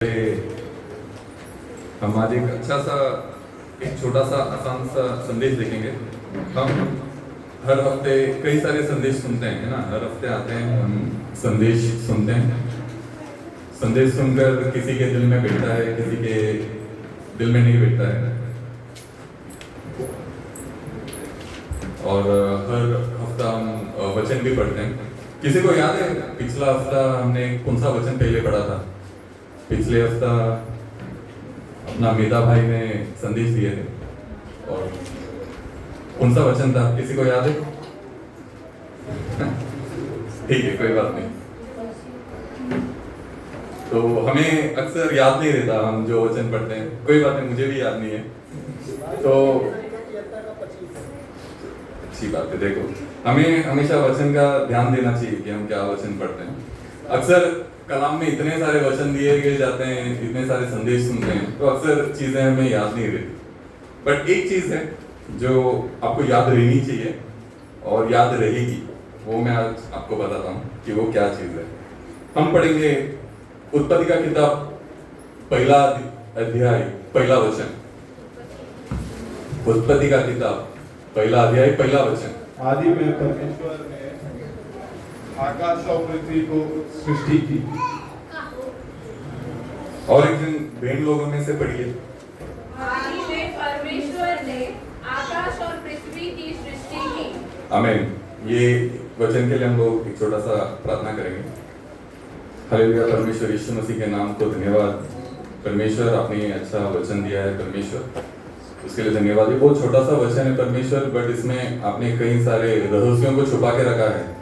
हम आज एक अच्छा सा एक छोटा सा आसान सा संदेश देखेंगे। हम हर हफ्ते कई सारे संदेश सुनते हैं, है ना। हर हफ्ते आते हैं, हम संदेश सुनते हैं। संदेश सुनकर किसी के दिल में बैठता है, किसी के दिल में नहीं बैठता है। और हर हफ्ता हम वचन भी पढ़ते हैं। किसी को याद है पिछला हफ्ता हमने कौन सा वचन पहले पढ़ा था? पिछले हफ्ता अपना मेधा भाई ने संदेश दिए थे, और कौन सा वचन था? किसी को याद है? ठीक है, कोई बात नहीं। तो हमें अक्सर याद नहीं रहता हम जो वचन पढ़ते हैं। कोई बात नहीं, मुझे भी याद नहीं है। तो अच्छी बात है। देखो, हमें हमेशा वचन का ध्यान देना चाहिए कि हम क्या वचन पढ़ते हैं। अक्सर कलाम में इतने सारे वचन दिए गए जाते हैं, इतने सारे संदेश सुनते हैं, तो अक्सर चीजें हमें याद नहीं रहती। बट एक चीज है जो आपको याद रहनी चाहिए और याद रहेगी, वो मैं आज आपको बताता हूँ कि वो क्या चीज है। हम पढ़ेंगे उत्पत्ति का किताब, पहला अध्याय, पहला वचन। उत्पत्ति का किताब, पहला अध्याय, पहला वचन। आदि में परमेश्वर ने आकाश और पृथ्वी को सृष्टि की। और एक दिन बहन लोगों में से पढ़िए। आदि में परमेश्वर ने आकाश और पृथ्वी की सृष्टि की। आमीन। ये वचन के लिए हम लोग एक छोटा सा प्रार्थना करेंगे। हालेलुया। परमेश्वर यीशु मसीह के नाम को धन्यवाद। परमेश्वर, आपने अच्छा वचन दिया है परमेश्वर, उसके लिए धन्यवाद। ये बहुत छोटा सा वचन है परमेश्वर, बट इसमें आपने कई सारे रहस्यों को छुपा के रखा है।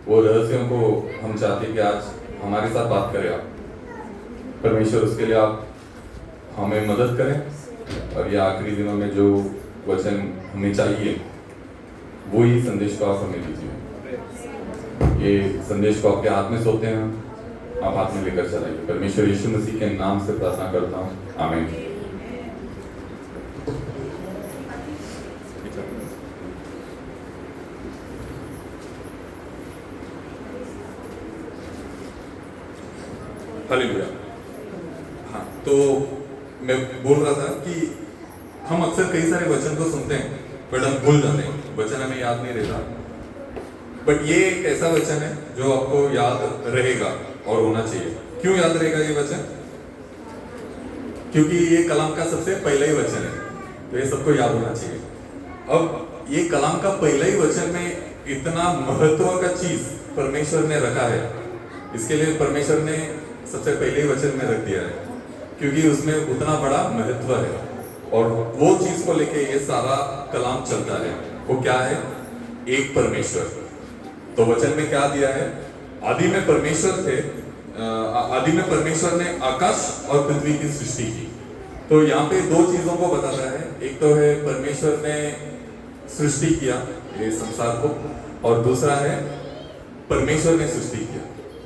वो रहस्यों को हम चाहते हैं कि आज हमारे साथ बात करें आप परमेश्वर। उसके लिए आप हमें मदद करें, और ये आखिरी दिनों में जो वचन हमें चाहिए वो ही संदेश को आप हमें दीजिए। ये संदेश को आपके हाथ में सौंपते हैं, आप हाथ में लेकर चलाइए। परमेश्वर यीशु मसीह के नाम से प्रार्थना करता हूँ, आमीन। हालेलुया। हाँ, तो मैं बोल रहा था कि हम अक्सर कई सारे वचन को सुनते हैं, बट हम भूल जाते हैं, वचन हमें याद नहीं रहता। बट ये एक ऐसा वचन है जो आपको याद रहेगा और होना चाहिए। क्यों याद रहेगा ये वचन? क्योंकि ये कलाम का सबसे पहला ही वचन है, तो ये सबको याद होना चाहिए। अब ये कलाम का पहला ही वचन में इतना महत्व का चीज परमेश्वर ने रखा है, इसके लिए परमेश्वर ने सबसे पहले वचन में रख दिया है, क्योंकि उसमें उतना बड़ा महत्व है। और वो चीज को लेके ये सारा कलाम चलता है। वो क्या है? एक परमेश्वर। तो वचन में क्या दिया है? आदि में परमेश्वर थे, आदि में परमेश्वर ने आकाश और पृथ्वी की सृष्टि की। तो यहाँ पे दो चीजों को बताता है। एक तो है परमेश्वर ने सृष्टि किया ये संसार को, और दूसरा है परमेश्वर ने सृष्टि किया।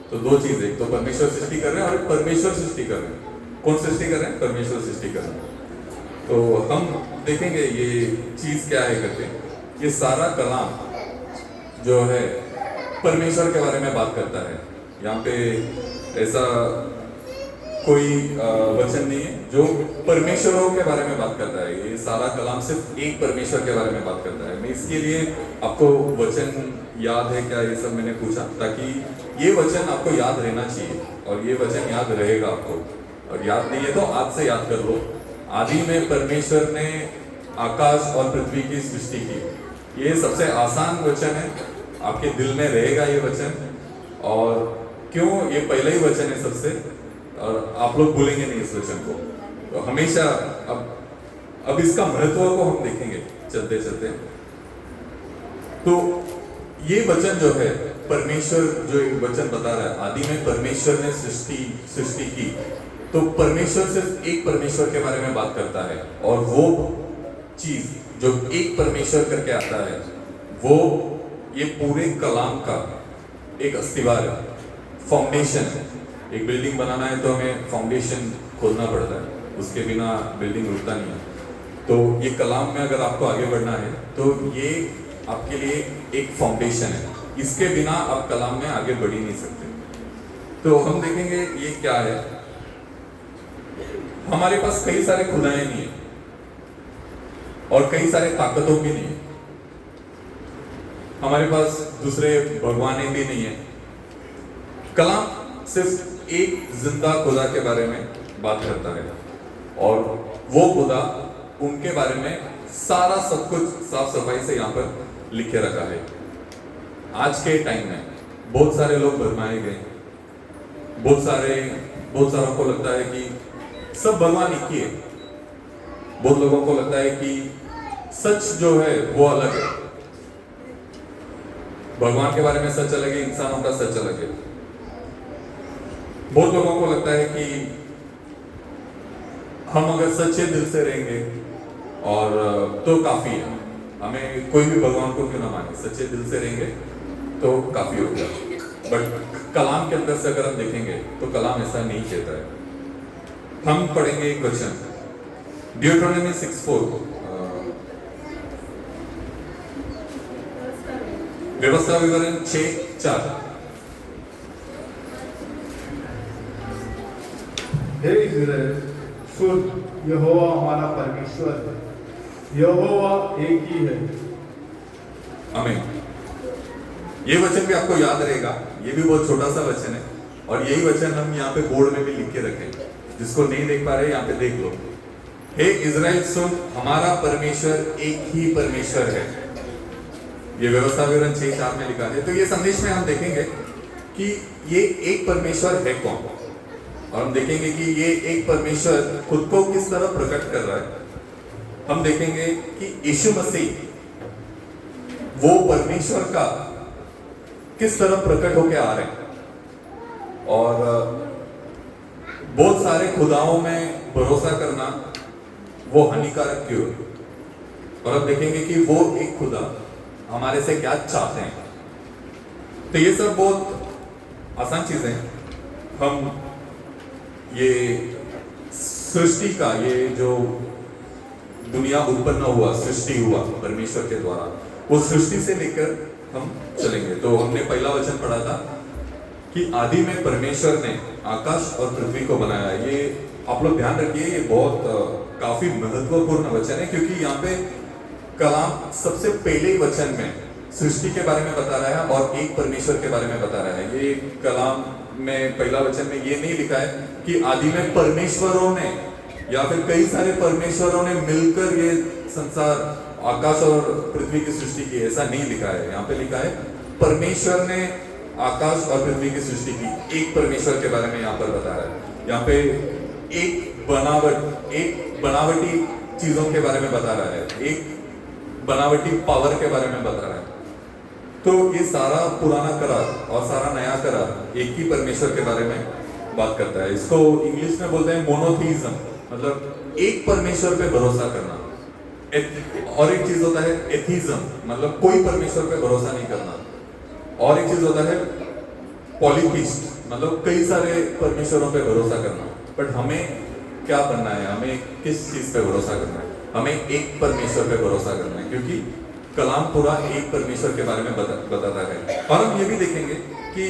तो दो चीज, एक तो परमेश्वर सृष्टि कर रहे हैं और परमेश्वर सृष्टि कर रहे हैं। कौन सृष्टि कर रहे हैं? परमेश्वर सृष्टि कर रहे हैं। तो हम देखेंगे ये चीज क्या है करके। ये सारा कलाम जो है परमेश्वर के बारे में बात करता है। यहाँ पे ऐसा कोई वचन नहीं है जो परमेश्वरों के बारे में बात करता है। ये सारा कलाम सिर्फ एक परमेश्वर के बारे में बात करता है। मैं इसके लिए आपको वचन याद है क्या, ये सब मैंने पूछा, ताकि ये वचन आपको याद रहना चाहिए, और ये वचन याद रहेगा आपको। और याद नहीं है तो आज से याद कर लो। आदि में परमेश्वर ने आकाश और पृथ्वी की सृष्टि की। ये सबसे आसान वचन है, आपके दिल में रहेगा ये वचन। और क्यों? ये पहला ही वचन है सबसे, और आप लोग भूलेंगे नहीं इस वचन को। तो हमेशा अब इसका महत्व को हम देखेंगे चलते चलते। तो ये वचन जो है परमेश्वर जो एक वचन बता रहा है, आदि में परमेश्वर ने सृष्टि की। तो परमेश्वर सिर्फ एक परमेश्वर के बारे में बात करता है, और वो चीज जो एक परमेश्वर करके आता है वो ये पूरे कलाम का एक अस्तिवार है, फाउंडेशन है। एक बिल्डिंग बनाना है तो हमें फाउंडेशन खोदना पड़ता है, उसके बिना बिल्डिंग रुकता नहीं है। तो ये कलाम में अगर आपको आगे बढ़ना है तो ये आपके लिए एक फाउंडेशन है, इसके बिना आप कलाम में आगे बढ़ ही नहीं सकते। तो हम देखेंगे ये क्या है। हमारे पास कई सारे खुदाएं नहीं है और कई सारे ताकतों भी नहीं है। हमारे पास दूसरे भगवान भी नहीं है। कलाम सिर्फ एक जिंदा खुदा के बारे में बात करता है और वो खुदा उनके बारे में सारा सब कुछ साफ सफाई से यहाँ पर लिखे रखा है। आज के टाइम में बहुत सारे लोग भरमाए गए, बहुत सारों को लगता है कि सब भगवान एक ही है। बहुत लोगों को लगता है कि सच जो है वो अलग है। भगवान के बारे में सच अलग है, इंसानों का सच अलग है। बहुत लोगों को लगता है कि हम अगर सच्चे दिल से रहेंगे और तो काफी है, हमें कोई भी भगवान को क्यों ना माने, सच्चे दिल से रहेंगे तो काफी हो गया। बट कलाम के अंदर से अगर हम देखेंगे तो कलाम ऐसा नहीं कहता है। हम पढ़ेंगे एक वचन ड्यूटरोनॉमी 6:4, व्यवस्था विवरण 6:4। हे इज़राइल, सुन, यहोवा हमारा परमेश्वर है, यहोवा एक ही है। आमीन। ये वचन भी आपको याद रहेगा। ये भी बहुत छोटा सा वचन है और यही वचन हम यहाँ पे बोर्ड में भी लिख के रखें। जिसको नहीं देख पा रहे यहाँ पे देख लो। हे इज़राइल सुन, हमारा परमेश्वर एक ही परमेश्वर है। ये व्यवस्था विवरण 6:4 में लिखा है। तो ये संदेश में हम देखेंगे कि ये एक परमेश्वर है कौन, और हम देखेंगे कि ये एक परमेश्वर खुद को किस तरह प्रकट कर रहा है। हम देखेंगे कि यीशु मसीह वो परमेश्वर का किस तरह प्रकट होके आ रहे हैं। और बहुत सारे खुदाओं में भरोसा करना वो हानिकारक क्यों है, और अब देखेंगे कि वो एक खुदा हमारे से क्या चाहते हैं। तो ये सब बहुत आसान चीजें हैं। हम ये सृष्टि का, ये जो दुनिया उत्पन्न हुआ, सृष्टि हुआ परमेश्वर के द्वारा, वो सृष्टि से लेकर हम चलेंगे। तो हमने पहला वचन पढ़ा था कि आदि में परमेश्वर ने आकाश और पृथ्वी को बनाया। ये आप लोग ध्यान रखिए, ये बहुत काफी महत्वपूर्ण वचन है, क्योंकि यहाँ पे कलाम सबसे पहले वचन में सृष्टि के बारे में बता रहा है और एक परमेश्वर के बारे में बता रहा है। ये कलाम में पहला वचन में ये नहीं लिखा है कि आदि में परमेश्वरों ने या फिर कई सारे परमेश्वरों ने मिलकर ये संसार, आकाश और पृथ्वी की सृष्टि की। ऐसा नहीं लिखा है। यहाँ पे लिखा है परमेश्वर ने आकाश और पृथ्वी की सृष्टि की। एक परमेश्वर के बारे में यहाँ पर बता रहा है। यहाँ पे एक बनावटी चीजों के बारे में बता रहा है, एक बनावटी पावर के बारे में बता रहा है। तो ये सारा पुराना करार और सारा नया करार एक ही परमेश्वर के बारे में बात करता है। इसको इंग्लिश में बोलते हैं मोनोथीइज्म, मतलब एक परमेश्वर पे भरोसा करना। और एक चीज होता है एथीज्म, मतलब कोई परमेश्वर पे भरोसा नहीं करना। और एक चीज होता है पॉलीथिस्ट, मतलब कई सारे परमेश्वरों पे भरोसा करना। बट हमें क्या करना है, हमें किस चीज पे भरोसा करना है? हमें एक परमेश्वर पे भरोसा करना है, क्योंकि कलाम पूरा एक परमेश्वर के बारे में बताता है। और हम ये भी देखेंगे कि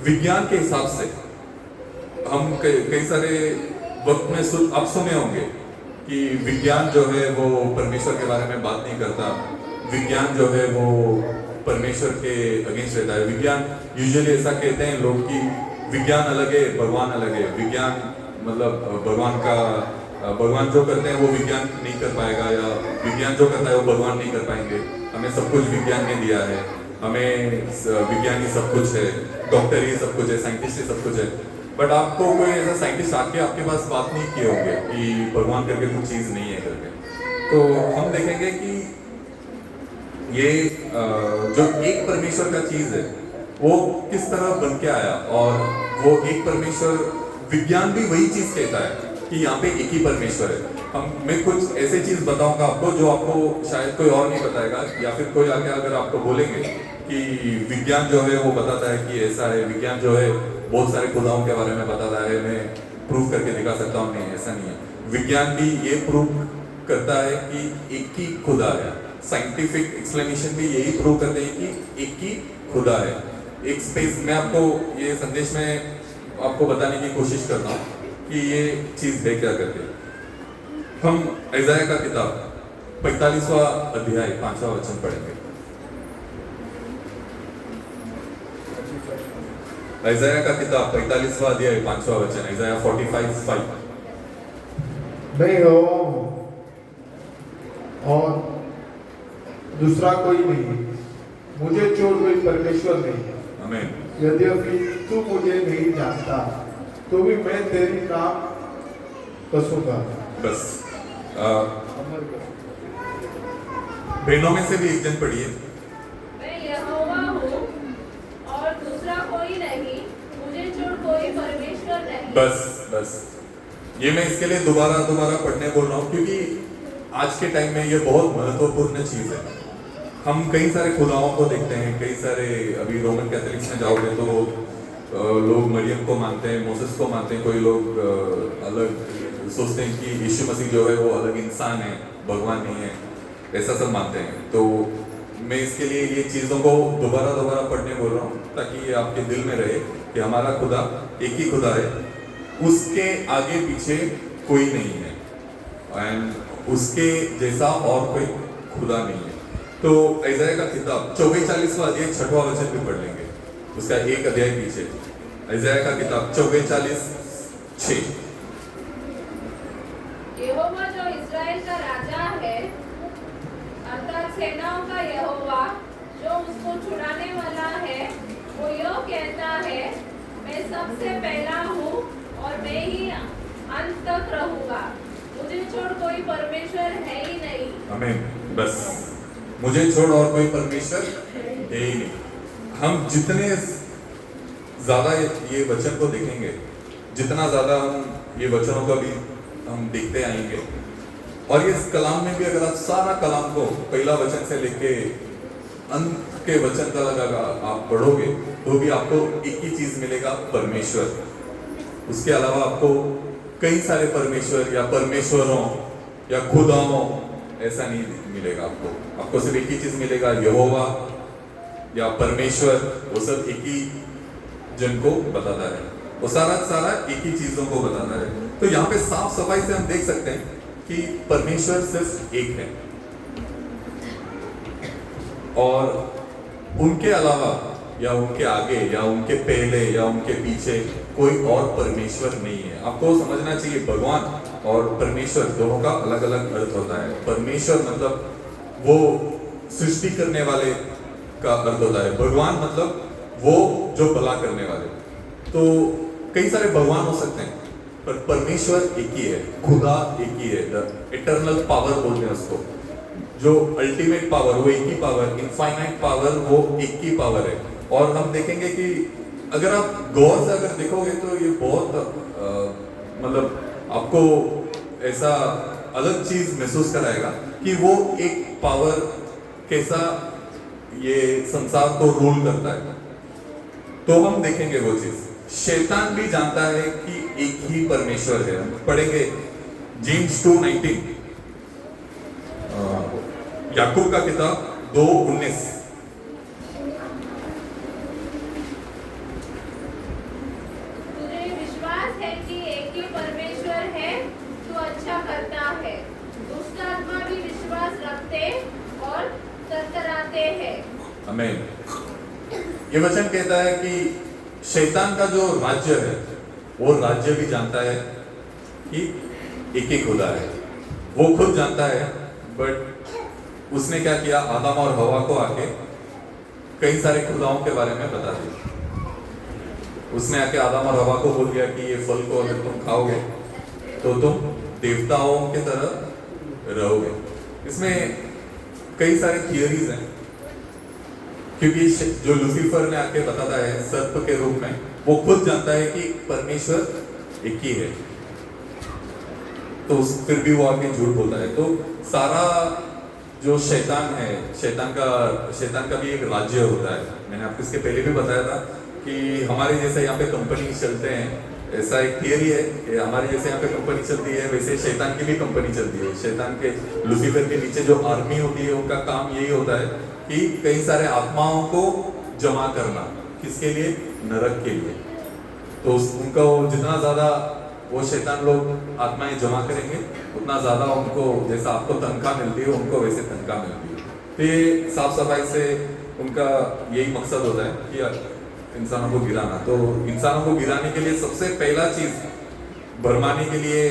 विज्ञान के हिसाब से हम कई सारे वक्त में आप सुने होंगे कि विज्ञान जो है वो परमेश्वर के बारे में बात नहीं करता। विज्ञान जो है वो परमेश्वर के अगेंस्ट रहता है। विज्ञान यूजुअली ऐसा कहते हैं लोग कि विज्ञान अलग है, भगवान अलग है। विज्ञान मतलब भगवान जो करते हैं वो विज्ञान नहीं कर पाएगा, या विज्ञान जो करता है वो भगवान नहीं कर पाएंगे। हमें सब कुछ विज्ञान ने दिया है, हमें विज्ञान ही सब कुछ है, डॉक्टर ही सब कुछ है, साइंटिस्ट ही सब कुछ है। बट आपको कोई ऐसा साइंटिस्ट आके आपके पास बात नहीं किए होंगे कि भगवान करके कुछ चीज नहीं है करके। तो हम देखेंगे कि ये जो एक परमेश्वर का चीज है वो किस तरह बन के आया। और वो एक परमेश्वर, विज्ञान भी वही चीज कहता है कि यहाँ पे एक ही परमेश्वर है। मैं कुछ ऐसे चीज बताऊंगा आपको जो आपको शायद कोई और नहीं बताएगा, या फिर कोई आके अगर आपको बोलेंगे कि विज्ञान जो है वो बताता है कि ऐसा है, विज्ञान जो है बहुत सारे खुदाओं के बारे में बताता है, मैं प्रूव करके दिखा सकता हूँ। नहीं, ऐसा नहीं है। विज्ञान भी ये प्रूव करता है कि एक ही खुदा है। साइंटिफिक एक्सप्लेनेशन भी यही प्रूव करते हैं कि एक ही खुदा है। एक स्पेस में आपको ये संदेश में आपको बताने की कोशिश करता हूँ कि ये चीज है क्या करके। हम यशायाह का किताब 45वां अध्याय 5वां वचन पढ़ेंगे। यशायाह का किताब 45वां अध्याय 5वां वचन, यशायाह 45:5। मैं यहोवा हूँ और दूसरा कोई नहीं है, मुझे छोड़ कोई परमेश्वर नहीं है। आमीन। यद्यपि तू मुझे नहीं जानता तो भी मैं तेरी नाम कसूंगा। बस बहनों में से भी एक जन पढ़िए। मैं यहोवा हूँ और दूसरा कोई नहीं, मुझे छोड़ कोई परमेश्वर नहीं। बस ये मैं इसके लिए दोबारा पढ़ने बोल रहा हूँ क्योंकि आज के टाइम में ये बहुत महत्वपूर्ण चीज है। हम कई सारे खुदाओं को देखते हैं, कई सारे अभी रोमन कैथोलिक्स में जाओगे तो लोग मरियम को मानते हैं, मोसेस को मानते हैं, कोई लोग अलग सोचते हैं कि यीशु मसीह जो है वो अलग इंसान है, भगवान नहीं है, ऐसा सब मानते हैं। तो मैं इसके लिए ये चीज़ों को दोबारा पढ़ने बोल रहा हूँ ताकि ये आपके दिल में रहे कि हमारा खुदा एक ही खुदा है, उसके आगे पीछे कोई नहीं है एंड उसके जैसा और कोई खुदा नहीं है। तो यशायाह का किताब 44वां अध्याय 6वां वचन भी पढ़ लेंगे, उसका एक अध्याय पीछे। यशायाह का किताब 44:6। यहोवा जो इस्राएल का राजा है, अर्थात सेनाओं का यहोवा जो उसको छुड़ाने वाला है, वो यह कहता है, मैं सबसे पहला हूँ और मैं ही अंत तक रहूंगा, मुझे छोड़ कोई परमेश्वर है ही नहीं। आमीन। बस मुझे छोड़ और कोई परमेश्वर है ही नहीं। हम जितने ज्यादा ये वचन को देखेंगे, जितना ज्यादा हम ये वचनों का भी हम देखते आएंगे, और इस कलाम में भी अगर आप सारा कलाम को पहला वचन से लेके अंत के वचन का लगा आप पढ़ोगे तो भी आपको एक ही चीज मिलेगा, परमेश्वर। उसके अलावा आपको कई सारे परमेश्वर या परमेश्वरों या खुदाओं ऐसा नहीं मिलेगा। आपको सिर्फ एक ही चीज मिलेगा, यहोवा या परमेश्वर। वो सब एक ही जन को बताता है, वो सारा एक ही चीजों को बताता है। तो यहाँ पे साफ सफाई से हम देख सकते हैं कि परमेश्वर सिर्फ एक है और उनके अलावा या उनके आगे या उनके पहले या उनके पीछे कोई और परमेश्वर नहीं है। आपको समझना चाहिए, भगवान और परमेश्वर दोनों का अलग अलग अर्थ होता है। परमेश्वर मतलब वो सृष्टि करने वाले का अर्थ होता है, भगवान मतलब वो जो भला करने वाले। तो कई सारे भगवान हो सकते हैं पर परमेश्वर एक ही है, खुदा एक ही है। द इटर्नल पावर बोलते हैं उसको, जो अल्टीमेट पावर, वो एक ही पावर, इनफाइनाइट पावर, वो एक ही पावर है। और हम देखेंगे कि अगर आप गौर से अगर देखोगे तो ये बहुत मतलब आपको ऐसा अलग चीज महसूस कराएगा कि वो एक पावर कैसा ये संसार को रूल करता है। तो हम देखेंगे वो चीज। शैतान भी जानता है कि एक ही परमेश्वर है। हम पढ़ेंगे जेम्स 2:19, याकूब का किताब 2:19। तुझे विश्वास है कि एक ही परमेश्वर है, तू अच्छा करता है। दुष्ट आत्मा भी विश्वास रखते और तरतराते हैं। आमीन। ये वचन कहता है कि शैतान का जो राज्य है वो राज्य भी जानता है कि एक ही खुदा है। वो खुद जानता है, बट उसने क्या किया, आदम और हवा को आके कई सारे खुदाओं के बारे में बता दिया। उसने आके आदम और हवा को बोल दिया कि ये फल को अगर तुम खाओगे तो तुम देवताओं की तरह रहोगे। इसमें कई सारी थियरीज हैं, क्योंकि जो लूसीफर ने आके बताता है सर्प के रूप में, वो खुद जानता है कि परमेश्वर एक ही है, तो फिर भी वो आके झूठ बोलता है। तो सारा जो शैतान है, शैतान का भी एक राज्य होता है। मैंने आपको इसके पहले भी बताया था कि हमारे जैसे यहाँ पे कंपनी चलते हैं, ऐसा एक थियरी है कि हमारे जैसे यहाँ पे कंपनी चलती है, वैसे शैतान की भी कंपनी चलती है। शैतान के लूसीफर के नीचे जो आर्मी होती है उनका काम यही होता है कि कई सारे आत्माओं को जमा करना, किसके लिए, नरक के लिए। तो उनका जितना ज्यादा वो शैतान लोग आत्माएं जमा करेंगे, उतना ज़्यादा उनको, जैसा आपको तनख्वाह मिलती है उनको वैसे तनख्वाह मिलती है। तो ये साफ सफाई से उनका यही मकसद होता है कि इंसानों को गिराना। तो इंसानों को गिराने के लिए सबसे पहला चीज़ भरमाने के लिए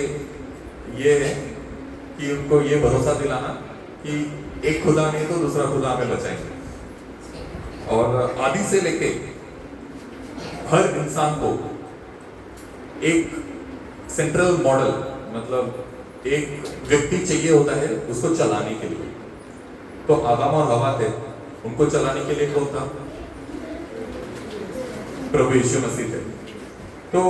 ये है कि उनको ये भरोसा दिलाना कि एक खुदा नहीं तो दूसरा खुदा हमें बचाएंगे। और आदि से लेके हर इंसान को एक सेंट्रल मॉडल, मतलब एक व्यक्ति चाहिए होता है उसको चलाने के लिए। तो आदम और हवा थे, उनको चलाने के लिए कौन था? प्रभु यीशु मसीह थे। तो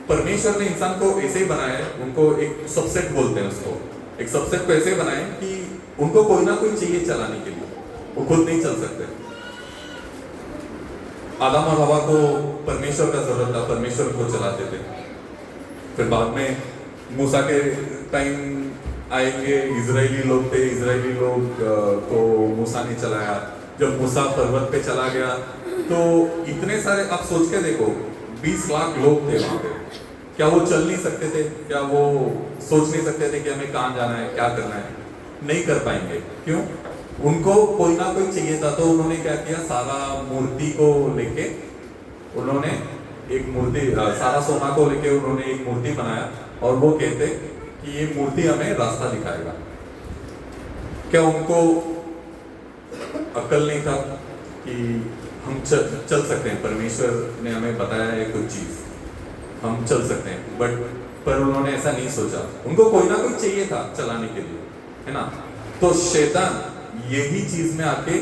परमेश्वर ने इंसान को ऐसे ही बनाया है, उनको एक सबसेट बोलते हैं उसको, एक सबसेट को ऐसे बनाए कि उनको कोई ना कोई चाहिए चलाने के लिए, वो खुद नहीं चल सकते। आदम और हवा को परमेश्वर का जरूरत था, परमेश्वर को चलाते थे। फिर बाद में मूसा के टाइम आएंगे, इजरायली लोग थे, इजरायली लोग को मूसा ने चलाया। जब मूसा पर्वत पे चला गया तो इतने सारे, आप सोच के देखो, 20 लाख लोग थे वहां पे। क्या वो चल नहीं सकते थे? क्या वो सोच नहीं सकते थे कि हमें कहाँ जाना है, क्या करना है? नहीं कर पाएंगे। क्यों? उनको कोई ना कोई चाहिए था। तो उन्होंने क्या किया, सारा मूर्ति को लेके उन्होंने एक मूर्ति, सारा सोना को लेके उन्होंने एक मूर्ति बनाया और वो कहते कि ये मूर्ति हमें रास्ता दिखाएगा। क्या उनको अक्ल नहीं था कि हम चल सकते हैं? परमेश्वर ने हमें बताया है कुछ चीज, हम चल सकते हैं, पर उन्होंने ऐसा नहीं सोचा। उनको कोई ना कोई चाहिए था चलाने के लिए, है ना? तो शैतान यही चीज में आके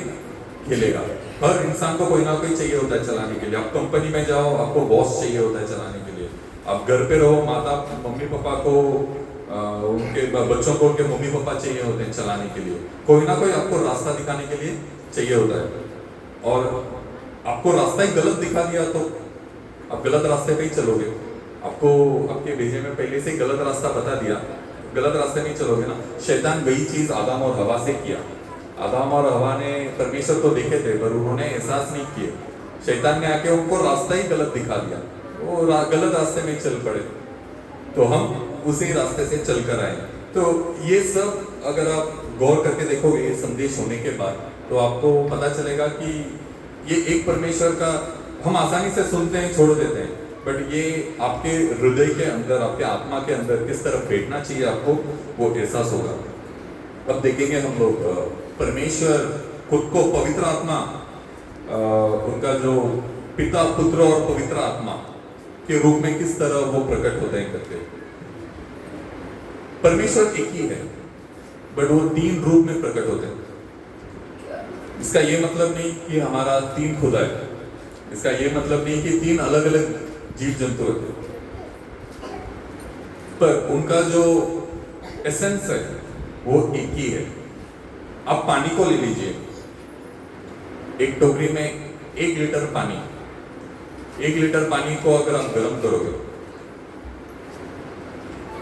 खेलेगा। हर इंसान को कोई ना कोई चाहिए होता है चलाने के लिए। आप कंपनी में जाओ, आपको बॉस चाहिए होता है चलाने के लिए। आप घर पे रहो, माता मम्मी पापा को, उनके बच्चों को उनके मम्मी पापा चाहिए होते हैं चलाने के लिए। कोई ना कोई आपको रास्ता दिखाने के लिए चाहिए होता है। और आपको रास्ता ही गलत दिखा दिया तो आप गलत रास्ते पे ही चलोगे। आपको आपके भेजे में पहले से ही गलत रास्ता बता दिया, गलत रास्ते नहीं चलोगे ना। शैतान वही चीज आदम और हवा से किया। आदम और हवा ने परमेश्वर को देखे थे पर उन्होंने एहसास नहीं किए। शैतान ने आके उनको रास्ता ही गलत दिखा दिया, वो गलत रास्ते में चल पड़े। तो हम उसी रास्ते से चल कर आए। तो ये सब अगर आप गौर करके देखोगे ये संदेश होने के बाद, तो आपको पता चलेगा कि ये एक परमेश्वर का, हम आसानी से सुनते हैं, छोड़ देते हैं, बट ये आपके हृदय के अंदर, आपके आत्मा के अंदर किस तरह बैठना चाहिए आपको, वो एहसास होगा। अब देखेंगे हम लोग परमेश्वर खुद को पवित्र आत्मा, उनका जो पिता, पुत्र और पवित्र आत्मा के रूप में किस तरह वो प्रकट होते हैं करके। परमेश्वर एक ही है बट वो 3 रूप में प्रकट होते हैं। इसका ये मतलब नहीं कि हमारा 3 खुदा है, इसका ये मतलब नहीं कि 3 अलग अलग जीव जंतु है, पर उनका जो एसेंस है वो एक ही है। आप पानी को ले लीजिए, एक टोकरी में 1 लीटर पानी, 1 लीटर पानी को अगर आप गर्म करोगे,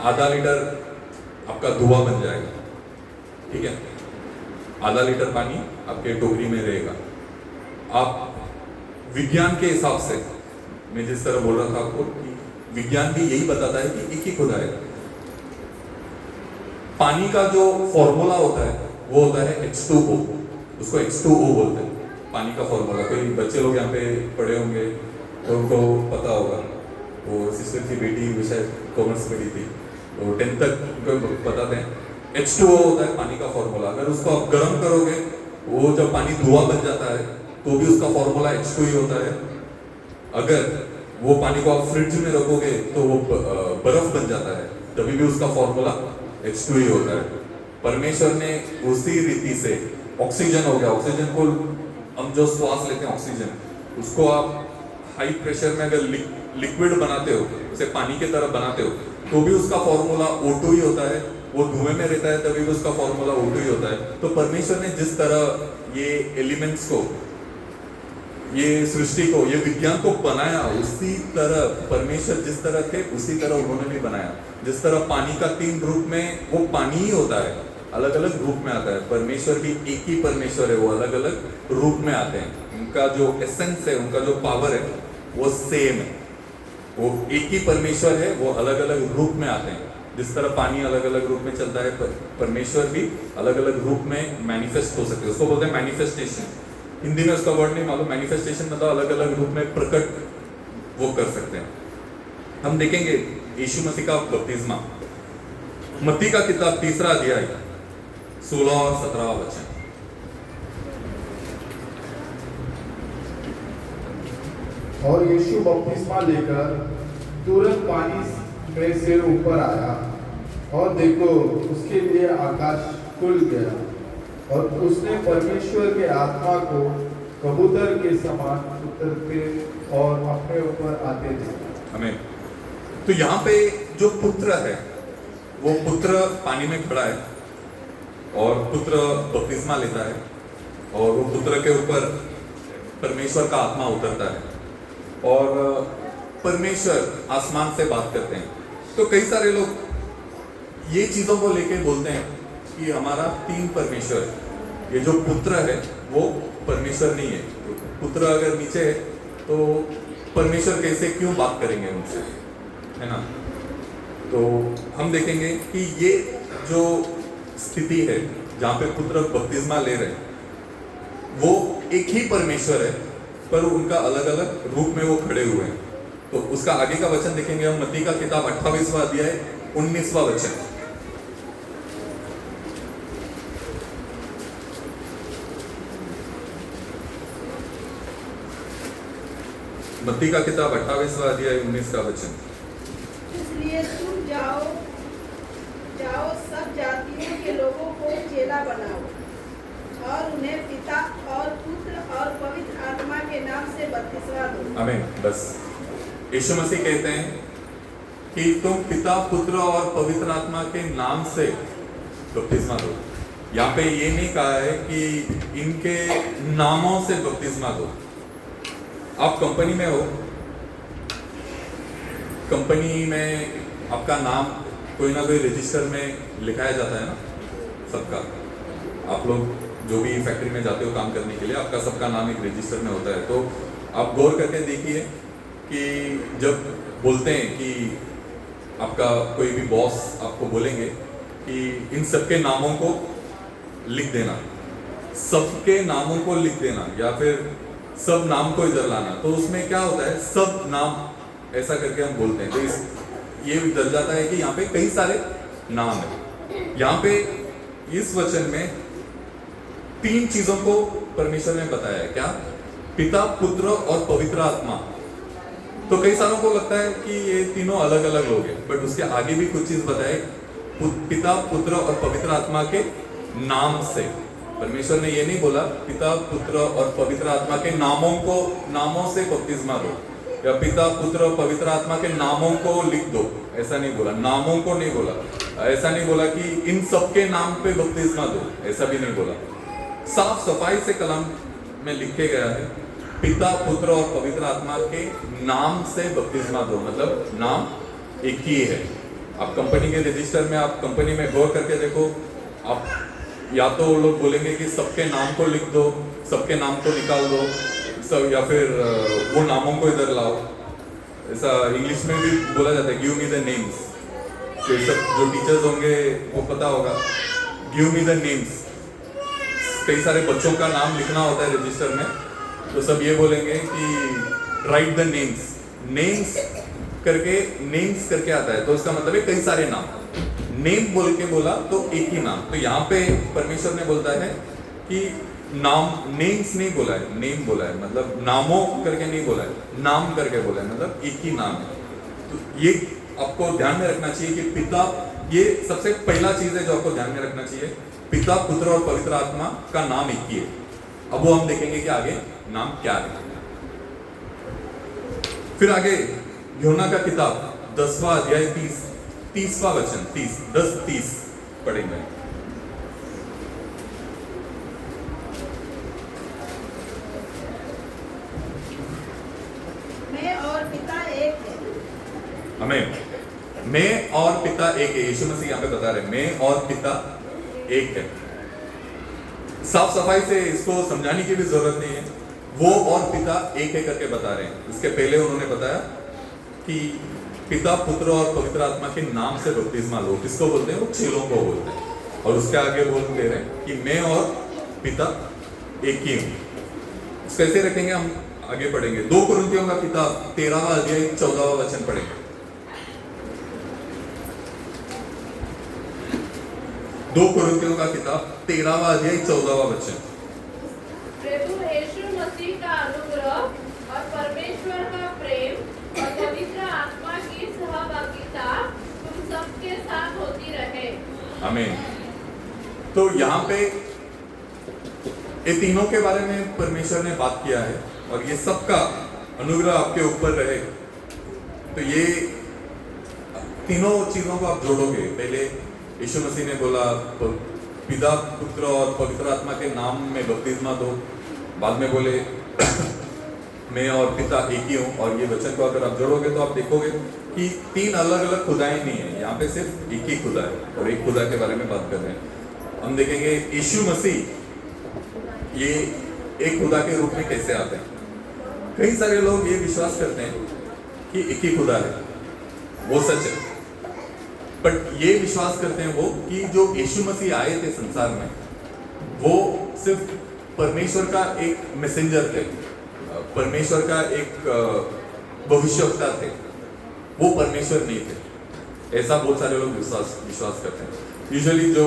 आधा लीटर आपका धुआं बन जाएगा, ठीक है? आधा लीटर पानी आपके टोकरी में रहेगा। आप विज्ञान के हिसाब से, मैं जिस तरह बोल रहा था आपको, विज्ञान भी यही बताता है कि एक ही खुदा है। पानी का जो फॉर्मूला होता है वो होता है H2O, उसको H2O बोलते हैं पानी का फॉर्मूला। कोई बच्चे लोग यहाँ पे पढ़े होंगे तो उनको पता होगा, वो सिस्टर की बेटी विषय कॉमर्स पढ़ी थी तो 10th तक उनको बताते हैं। H2O होता है पानी का फॉर्मूला। अगर उसको आप गर्म करोगे, वो जब पानी धुआं बन जाता है तो भी उसका फॉर्मूला H2 ही होता है। अगर वो पानी को आप फ्रिज में रखोगे तो वो बर्फ बन जाता है, तभी भी उसका फॉर्मूला H2 ही होता है। परमेश्वर ने उसी रीति से, ऑक्सीजन हो गया, ऑक्सीजन को हम जो श्वास लेते हैं ऑक्सीजन, उसको आप हाई प्रेशर में अगर लिक्विड बनाते हो, उसे पानी की तरह बनाते हो, तो भी उसका फॉर्मूला O2 ही होता है। वो धुएं में रहता है तभी भी उसका फॉर्मूला O2 ही होता है। तो परमेश्वर ने जिस तरह ये एलिमेंट्स को, ये सृष्टि को, ये विज्ञान को बनाया, उसी तरह परमेश्वर जिस तरह थे उसी तरह उन्होंने भी बनाया। जिस तरह पानी का 3 रूप में वो पानी ही होता है, अलग अलग रूप में आता है। परमेश्वर भी एक ही परमेश्वर है, वो अलग अलग रूप में आते हैं। उनका जो एसेंस है, उनका जो पावर है वो सेम है, वो एक ही परमेश्वर है, वो अलग अलग रूप में आते हैं। जिस तरह पानी अलग अलग रूप में चलता है, परमेश्वर भी अलग अलग रूप में मैनिफेस्ट हो सकते हैं। उसको बोलते हैं मैनिफेस्टेशन। हिंदी में उसका वर्ड नहीं मालूम। मैनिफेस्टेशन मतलब अलग अलग रूप में प्रकट वो कर सकते हैं। हम देखेंगे यीशु मसीह का बपतिस्मा, मत्ती का किताब 3 अध्याय 16 और 17 वचन। और यीशु बपतिस्मा लेकर तुरंत पानी में से ऊपर आया, और देखो उसके लिए आकाश खुल गया, और उसने परमेश्वर के आत्मा को कबूतर के समान उतरते और अपने ऊपर आते थे। हमें तो यहाँ पे जो पुत्र है, वो पुत्र पानी में खड़ा है और पुत्र बपतिस्मा लेता है, और वो पुत्र के ऊपर परमेश्वर का आत्मा उतरता है और परमेश्वर आसमान से बात करते हैं। तो कई सारे लोग ये चीजों को लेके बोलते हैं कि हमारा 3 परमेश्वर है, ये जो पुत्र है वो परमेश्वर नहीं है। पुत्र अगर नीचे है तो परमेश्वर कैसे क्यों बात करेंगे उनसे, है ना। तो हम देखेंगे कि ये जो स्थिति है जहाँ पे पुत्र बपतिस्मा ले रहे हैं, वो एक ही परमेश्वर है, पर उनका अलग अलग रूप में वो खड़े हुए हैं। तो उसका आगे का वचन देखेंगे हम, मत्ती का किताब 28वां अध्याय 19वां वचन। मत्ती का किताब 28वां अध्याय 19 का वचन। इसलिए तुम जाओ सब जातियों के लोगों को चेला बनाओ, और उन्हें पिता और पुत्र और पवित्र आत्मा के नाम से बपतिस्मा दो। आमीन। बस यीशु मसीह कहते हैं कि तुम पिता, पुत्र और पवित्र आत्मा के नाम से बपतिस्मा दो। यहाँ पे ये नहीं कहा है कि इनके नामों से बपतिस्मा दो। आप कंपनी में हो, कंपनी में आपका नाम कोई ना कोई रजिस्टर में लिखाया जाता है ना, सबका। आप लोग जो भी फैक्ट्री में जाते हो काम करने के लिए, आपका सबका नाम एक रजिस्टर में होता है। तो आप गौर करके देखिए कि जब बोलते हैं कि आपका कोई भी बॉस आपको बोलेंगे कि इन सबके नामों को लिख देना, सबके नामों को लिख देना, या फिर सब नाम को इधर लाना, तो उसमें क्या होता है, सब नाम ऐसा करके हम बोलते हैं। तो ये दर्ज जाता है कि यहाँ पे कई सारे नाम है। यहाँ पे इस वचन में 3 चीजों को परमेश्वर ने बताया है। क्या? पिता, पुत्र और पवित्र आत्मा। तो कई सारों को लगता है कि ये तीनों अलग अलग लोग हैं, बट उसके आगे भी कुछ चीज बताए, पिता, पुत्र और पवित्र आत्मा के नाम से। परमेश्वर ने ये नहीं बोला पिता, पुत्र और पवित्र आत्मा के नामों से बपतिस्मा दो, या पिता, पुत्र और पवित्र आत्मा के नामों को लिख दो, ऐसा नहीं बोला। नामों को नहीं बोला, ऐसा नहीं बोला कि इन सबके नाम पे बपतिस्मा दो, ऐसा भी नहीं बोला। साफ सफाई से कलाम में लिखे गया है पिता, पुत्र और पवित्र आत्मा के नाम से बपतिस्मा दो, मतलब नाम एक ही है। आप कंपनी के रजिस्टर में, आप कंपनी में गौर करके देखो, आप या तो वो लोग बोलेंगे कि सबके नाम को लिख दो, सबके नाम को निकाल दो, सब, या फिर वो नामों को इधर लाओ। ऐसा इंग्लिश में भी बोला जाता है, गिव मी द नेम्स। तो सब जो टीचर्स होंगे वो पता होगा, गिव मी द नेम्स। कई सारे बच्चों का नाम लिखना होता है रजिस्टर में, तो सब ये बोलेंगे कि राइट द नेम्स। नेम्स करके आता है, तो इसका मतलब है कई सारे नाम। नेम बोल के बोला तो एक ही नाम। तो यहाँ पे परमेश्वर ने बोलता है कि नाम, नेम्स नहीं बोला है, नेम बोला है, मतलब नामों करके नहीं बोला है, नाम करके बोला है, मतलब एक ही नाम है। तो ये आपको ध्यान में रखना चाहिए कि पिता, ये सबसे पहला चीज है जो आपको ध्यान में रखना चाहिए, पिता, पुत्र और पवित्र आत्मा का नाम एक ही है। अब वो हम देखेंगे कि आगे नाम क्या है। फिर आगे यूहन्ना का किताब 10वां अध्याय 30वां वचन, 10:30 पढ़ेंगे। मैं और पिता एक है। हमें मैं और पिता एक है, यीशु मसीह यहाँ पे बता रहे हैं, मैं और पिता एक है। साफ सफाई से इसको समझाने की भी जरूरत नहीं है, वो और पिता एक है करके बता रहे हैं। इसके पहले उन्होंने बताया कि पिता पुत्र और पवित्र आत्मा के नाम से बपतिस्मा लो। किसको बोलते हैं? वो चेलों को बोलते हैं। और उसके आगे बोल दे रहे हैं कि मैं और पिता एक ही हूँ। कैसे रखेंगे? हम आगे पढ़ेंगे। 2 कुरिन्थियों का किताब 13वां अध्याय 14वां वचन पढ़ेंगे। 2 कुरिन्थियों का किताब 13वां अध्याय 14वां वचन। प्रभु यीशु मसीह का अनुग्रह और परमेश्वर का प्रेम और पवित्र आत्मा की सहभागिता तुम सबके साथ होती रहे। आमीन। तो यहाँ पे ये तीनों के बारे में परमेश्वर ने बात किया है और ये सबका अनुग्रह आपके ऊपर रहे। तो ये तीनों चीजों को आप जोड़ोगे। पहले यीशु मसीह ने बोला पिता पुत्र और पवित्र आत्मा के नाम में बपतिस्मा दो। बाद में बोले मैं और पिता एक ही हूँ। और ये वचन को अगर आप जोड़ोगे तो आप देखोगे कि 3 अलग अलग खुदाएं नहीं है, यहाँ पे सिर्फ एक ही खुदा है और एक खुदा के बारे में बात कर रहे हैं। हम देखेंगे यीशु मसीह ये एक खुदा के रूप में कैसे आते हैं। कई सारे लोग ये विश्वास करते हैं कि एक ही खुदा है, वो सच है। बट ये विश्वास करते हैं वो कि जो यीशु मसीह आए थे संसार में, वो सिर्फ परमेश्वर का एक मैसेंजर थे, परमेश्वर का एक भविष्यवक्ता थे, वो परमेश्वर नहीं थे। ऐसा बहुत सारे लोग विश्वास करते हैं। यूजुअली जो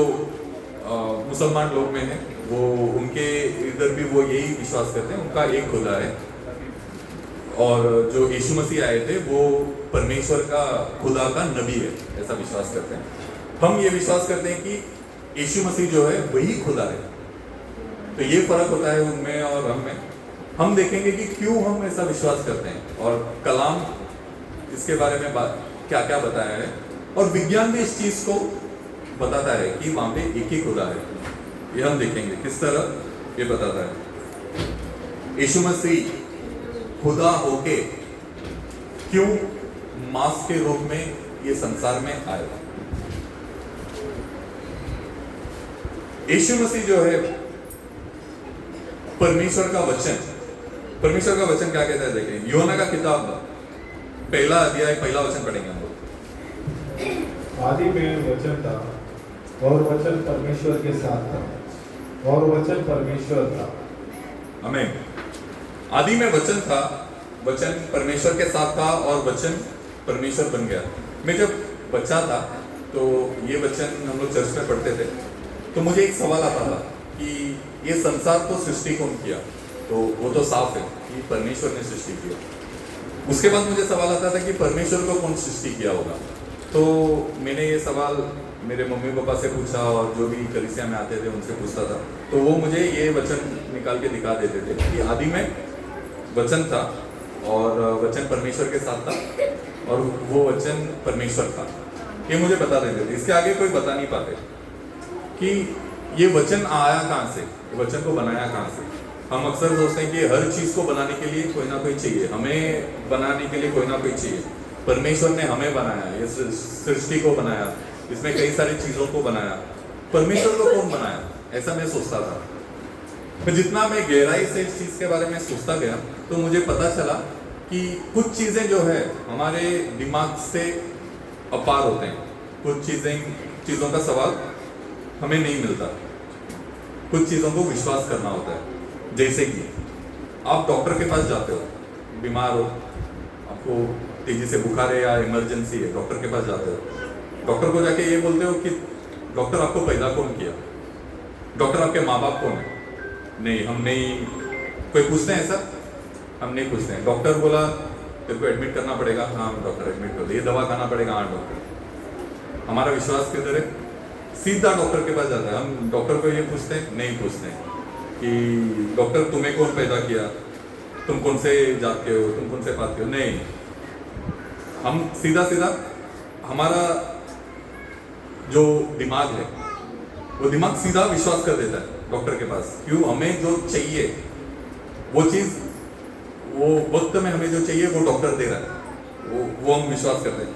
मुसलमान लोग में है वो उनके इधर भी वो यही विश्वास करते हैं, उनका एक खुदा है। और जो यीशु मसीह आए थे वो परमेश्वर का खुदा का नबी है, ऐसा विश्वास करते हैं। हम ये विश्वास करते हैं कि यीशु मसीह जो है वही खुदा है। तो ये फर्क होता है उनमें और हम में। हम देखेंगे कि क्यों हम ऐसा विश्वास करते हैं और कलाम इसके बारे में क्या क्या बताया है। और विज्ञान भी इस चीज को बताता है कि वहां पे एक ही खुदा है। ये हम देखेंगे किस तरह ये बताता है। यीशु मसीह खुदा होके क्यों मांस के रूप में ये संसार में आए। यीशु मसीह जो है परमेश्वर का वचन क्या कहता है देखें। यूहन्ना का किताब 1 अध्याय 1 वचन पढ़ेंगे हम लोग। आदि में वचन था और वचन परमेश्वर के साथ था और वचन परमेश्वर था। आमीन। आदि में वचन था, वचन परमेश्वर के साथ था और वचन परमेश्वर बन गया। मैं जब बच्चा था तो ये वचन हम लोग चर्च में पढ़ते थे, तो मुझे एक सवाल आता था कि ये संसार को सृष्टि कौन किया। तो वो तो साफ है कि परमेश्वर ने सृष्टि किया। उसके बाद मुझे सवाल आता था कि परमेश्वर को कौन सृष्टि किया होगा। तो मैंने ये सवाल मेरे मम्मी पापा से पूछा और जो भी कलीसिया में आते थे उनसे पूछता था। तो वो मुझे ये वचन निकाल के दिखा देते थे कि आदि में वचन था और वचन परमेश्वर के साथ था और वो वचन परमेश्वर था। ये मुझे बता देते थे। इसके आगे कोई बता नहीं पाते कि ये वचन आया कहाँ से, ये वचन को बनाया कहाँ से। हम अक्सर सोचते हैं कि हर चीज़ को बनाने के लिए कोई ना कोई चाहिए, हमें बनाने के लिए कोई ना कोई चाहिए। परमेश्वर ने हमें बनाया, ये सृष्टि को बनाया, इसमें कई सारी चीज़ों को बनाया। परमेश्वर को कौन बनाया, ऐसा मैं सोचता था। फिर जितना मैं गहराई से इस चीज़ के बारे में सोचता गया तो मुझे पता चला कि कुछ चीज़ें जो है हमारे दिमाग से अपार होते हैं। कुछ चीज़ों का सवाल हमें नहीं मिलता, कुछ चीज़ों को विश्वास करना होता है। जैसे कि आप डॉक्टर के पास जाते हो, बीमार हो, आपको तेजी से बुखार है या इमरजेंसी है, डॉक्टर के पास जाते हो। डॉक्टर को जाके ये बोलते हो कि डॉक्टर आपको पैदा कौन किया, डॉक्टर आपके माँ बाप कौन है। नहीं, हम नहीं, कोई पूछते हैं ऐसा, हम नहीं पूछते हैं। डॉक्टर बोला तेरे को एडमिट करना पड़ेगा, हाँ डॉक्टर एडमिट कर दे। ये दवा खाना पड़ेगा, हाँ डॉक्टर। हमारा विश्वास किधर है, सीधा डॉक्टर के पास जाता है। हम डॉक्टर को ये पूछते हैं, नहीं पूछते हैं कि डॉक्टर तुम्हें कौन पैदा किया, तुम कौन से जात के हो, तुम कौन से पात के हो। नहीं, हम सीधा हमारा जो दिमाग है वो दिमाग सीधा विश्वास कर देता है डॉक्टर के पास। क्यों, हमें जो चाहिए वो चीज़, वो वक्त में हमें जो चाहिए वो डॉक्टर दे रहा है, वो हम विश्वास करते हैं।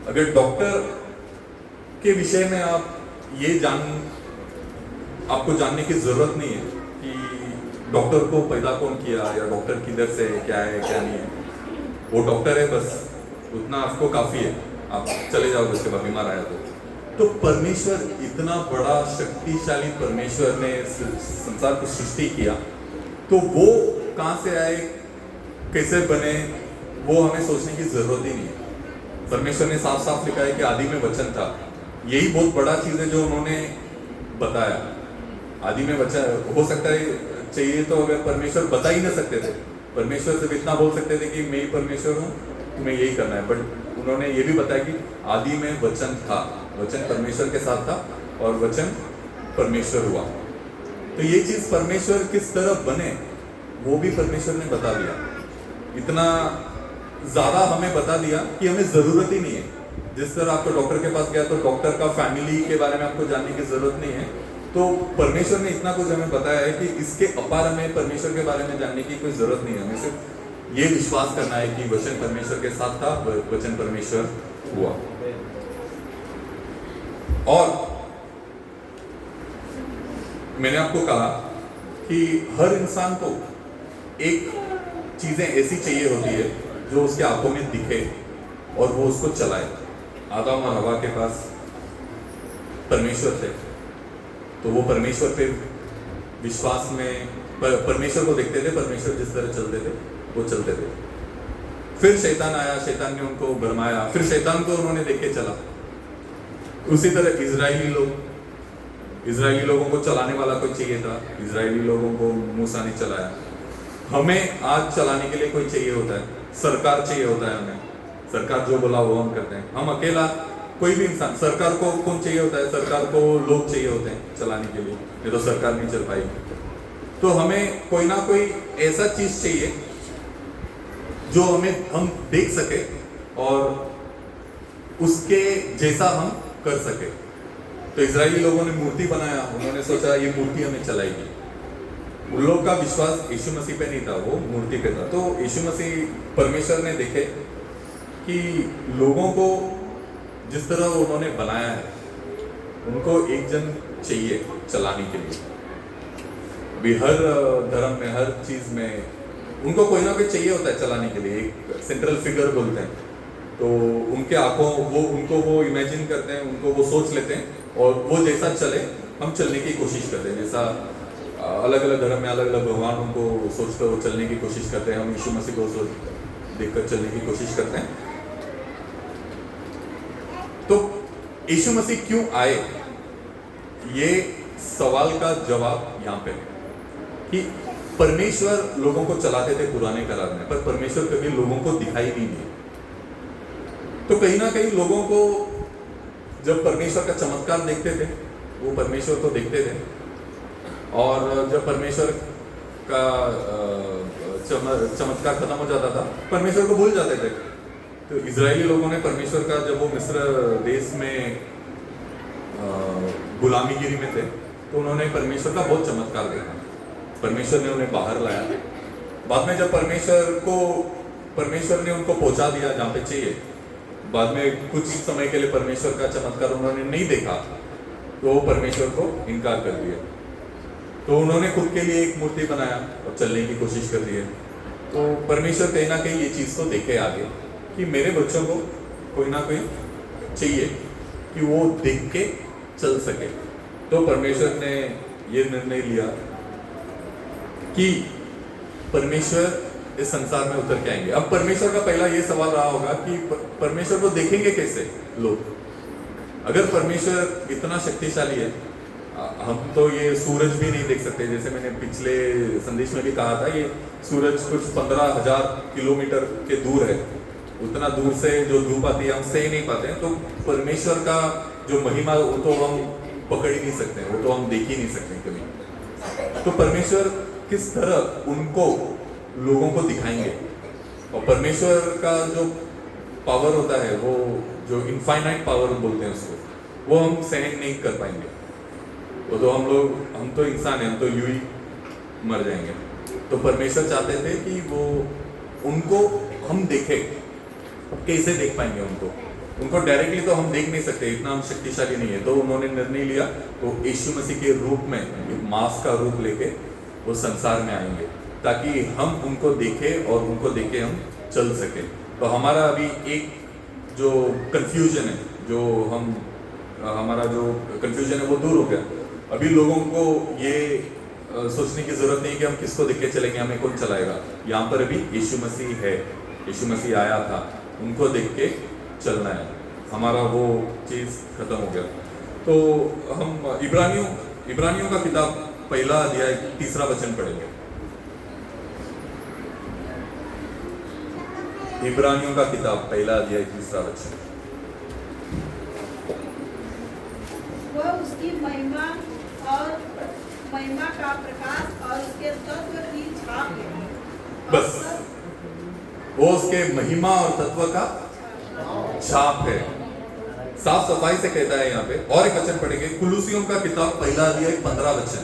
अगर डॉक्टर के विषय में आप ये आपको जानने की जरूरत नहीं है कि डॉक्टर को पैदा कौन किया या डॉक्टर किधर से, क्या है क्या नहीं है। वो डॉक्टर है बस, उतना आपको काफी है, आप चले जाओगे उसके बाद बीमार आया तो परमेश्वर इतना बड़ा शक्तिशाली परमेश्वर ने संसार को सृष्टि किया, तो वो कहाँ से आए, कैसे बने, वो हमें सोचने की जरूरत ही नहीं है। परमेश्वर ने साफ साफ लिखा है कि आदि में वचन था। यही बहुत बड़ा चीज है जो उन्होंने बताया। आदि में वचन हो सकता है चाहिए तो अगर परमेश्वर बता ही ना सकते थे, परमेश्वर सिर्फ इतना बोल सकते थे कि मैं ही परमेश्वर हूँ, तुम्हें यही करना है, बट उन्होंने ये भी बताया कि आदि में वचन था, वचन परमेश्वर के साथ था और वचन परमेश्वर हुआ। तो ये चीज परमेश्वर किस तरह बने वो भी परमेश्वर ने बता दिया। इतना ज्यादा हमें बता दिया कि हमें जरूरत ही नहीं है। जिस तरह आपको डॉक्टर के पास गया तो डॉक्टर का फैमिली के बारे में आपको जानने की जरूरत नहीं है, तो परमेश्वर ने इतना कुछ हमें बताया है कि इसके अपार हमें परमेश्वर के बारे में जानने की कोई जरूरत नहीं है। हमें सिर्फ ये विश्वास करना है कि वचन परमेश्वर के साथ था, वचन परमेश्वर हुआ। और मैंने आपको कहा कि हर इंसान को एक चीजें ऐसी चाहिए होती है जो उसके आंखों में दिखे और वो उसको चलाए। आदम और हवा के पास परमेश्वर थे, तो वो परमेश्वर पे विश्वास में परमेश्वर को देखते थे, परमेश्वर जिस तरह चलते थे वो चलते थे। फिर शैतान आया, शैतान ने उनको भरमाया, फिर शैतान को उन्होंने देख के चला। उसी तरह इजरायली लोगों को चलाने वाला कोई चाहिए था, इजरायली लोगों को मूसा ने चलाया। हमें आज चलाने के लिए कोई चाहिए होता है, सरकार चाहिए होता है हमें, सरकार जो बोला वो हम करते हैं। हम अकेला कोई भी इंसान, सरकार को कौन चाहिए होता है, सरकार को लोग चाहिए होते हैं चलाने के लिए, नहीं तो सरकार नहीं चल पाएगी। तो हमें कोई ना कोई ऐसा चीज चाहिए जो हम देख सके और उसके जैसा हम कर सके। तो इजरायली लोगों ने मूर्ति बनाया, उन्होंने सोचा ये मूर्ति हमें चलाएगी। उन लोगों का विश्वास यीशु मसीह पे नहीं था, वो मूर्ति पे था। तो यीशु मसीह परमेश्वर ने देखे कि लोगों को जिस तरह उन्होंने बनाया है, उनको एक जन चाहिए चलाने के लिए। भी हर धर्म में, हर चीज में उनको कोई ना कोई चाहिए होता है चलाने के लिए, एक सेंट्रल फिगर बोलते हैं। तो उनके आंखों वो इमेजिन करते हैं, उनको वो सोच लेते हैं और वो जैसा चले हम चलने की कोशिश करते हैं। जैसा अलग अलग धर्म में अलग अलग भगवान उनको सोचकर वो चलने की कोशिश करते हैं, हम यीशु मसीह को देखकर चलने की कोशिश करते हैं। तो यीशु मसीह क्यों आए, ये सवाल का जवाब यहाँ पे कि परमेश्वर लोगों को चलाते थे पुराने करार में, पर परमेश्वर कभी लोगों को दिखाई नहीं दिया। तो कहीं ना कहीं लोगों को जब परमेश्वर का चमत्कार देखते थे, वो परमेश्वर को देखते थे, और जब परमेश्वर का चमत्कार खत्म हो जाता था, परमेश्वर को भूल जाते थे। तो इजरायली लोगों ने परमेश्वर का, जब वो मिस्र देश में गुलामीगिरी में थे, तो उन्होंने परमेश्वर का बहुत चमत्कार देखा। परमेश्वर ने उन्हें बाहर लाया। बाद में जब परमेश्वर ने उनको पहुंचा दिया जहाँ पे चाहिए, बाद में कुछ समय के लिए परमेश्वर का चमत्कार उन्होंने नहीं देखा, तो वो परमेश्वर को इनकार कर दिया। तो उन्होंने खुद के लिए एक मूर्ति बनाया और चलने की कोशिश कर दी है। तो परमेश्वर कहीं ना कहीं ये चीज़ तो देखे आगे कि मेरे बच्चों को कोई ना कोई चाहिए कि वो देख के चल सके। तो परमेश्वर ने ये निर्णय लिया कि परमेश्वर इस संसार में उतर के आएंगे। अब परमेश्वर का पहला ये सवाल रहा होगा कि परमेश्वर को देखेंगे कैसे लोग। अगर परमेश्वर इतना शक्तिशाली है, हम तो ये सूरज भी नहीं देख सकते। जैसे मैंने पिछले संदेश में भी कहा था, ये सूरज कुछ 15,000 किलोमीटर के दूर है। उतना दूर से जो धूप आती है हम सह नहीं पाते हैं। तो परमेश्वर का जो महिमा, वो तो हम पकड़ ही नहीं सकते, वो तो हम देख ही नहीं सकते कभी। तो परमेश्वर किस तरह उनको लोगों को दिखाएंगे, और परमेश्वर का जो पावर होता है, वो जो इनफाइनाइट पावर बोलते हैं उसको, वो हम सहन नहीं कर पाएंगे। वो तो हम तो इंसान हैं, हम तो यूं ही मर जाएंगे। तो परमेश्वर चाहते थे कि वो उनको हम देखें। कैसे देख पाएंगे उनको डायरेक्टली तो हम देख नहीं सकते, इतना हम शक्तिशाली नहीं है। तो उन्होंने निर्णय लिया, तो यीशु मसीह के रूप में, मांस का रूप लेके वो संसार में आएंगे, ताकि हम उनको देखें और उनको देख के हम चल सके। तो हमारा अभी एक जो कंफ्यूजन है, जो हमारा जो कंफ्यूजन है वो दूर हो गया। अभी लोगों को ये सोचने की जरूरत नहीं कि हम किसको देख के चलेंगे, हमें कौन चलाएगा। यहाँ पर अभी यीशु मसीह है, यीशु मसीह आया था, उनको देख के चलना है, हमारा वो चीज़ खत्म हो गया। तो हम इब्रानियों का किताब पहला अध्याय 3 वचन पढ़ेंगे। इब्रानियों का किताब पहला अध्याय 3 वचन। वह उसकी महिमा का प्रकाश और उसके तत्व की छाप है। बस वो उसके महिमा और तत्व का छाप है, साफ सफाई से कहता है यहाँ पे। और एक वचन पढ़ेंगे, कुलुसियों का किताब पहला अध्याय 15 वचन।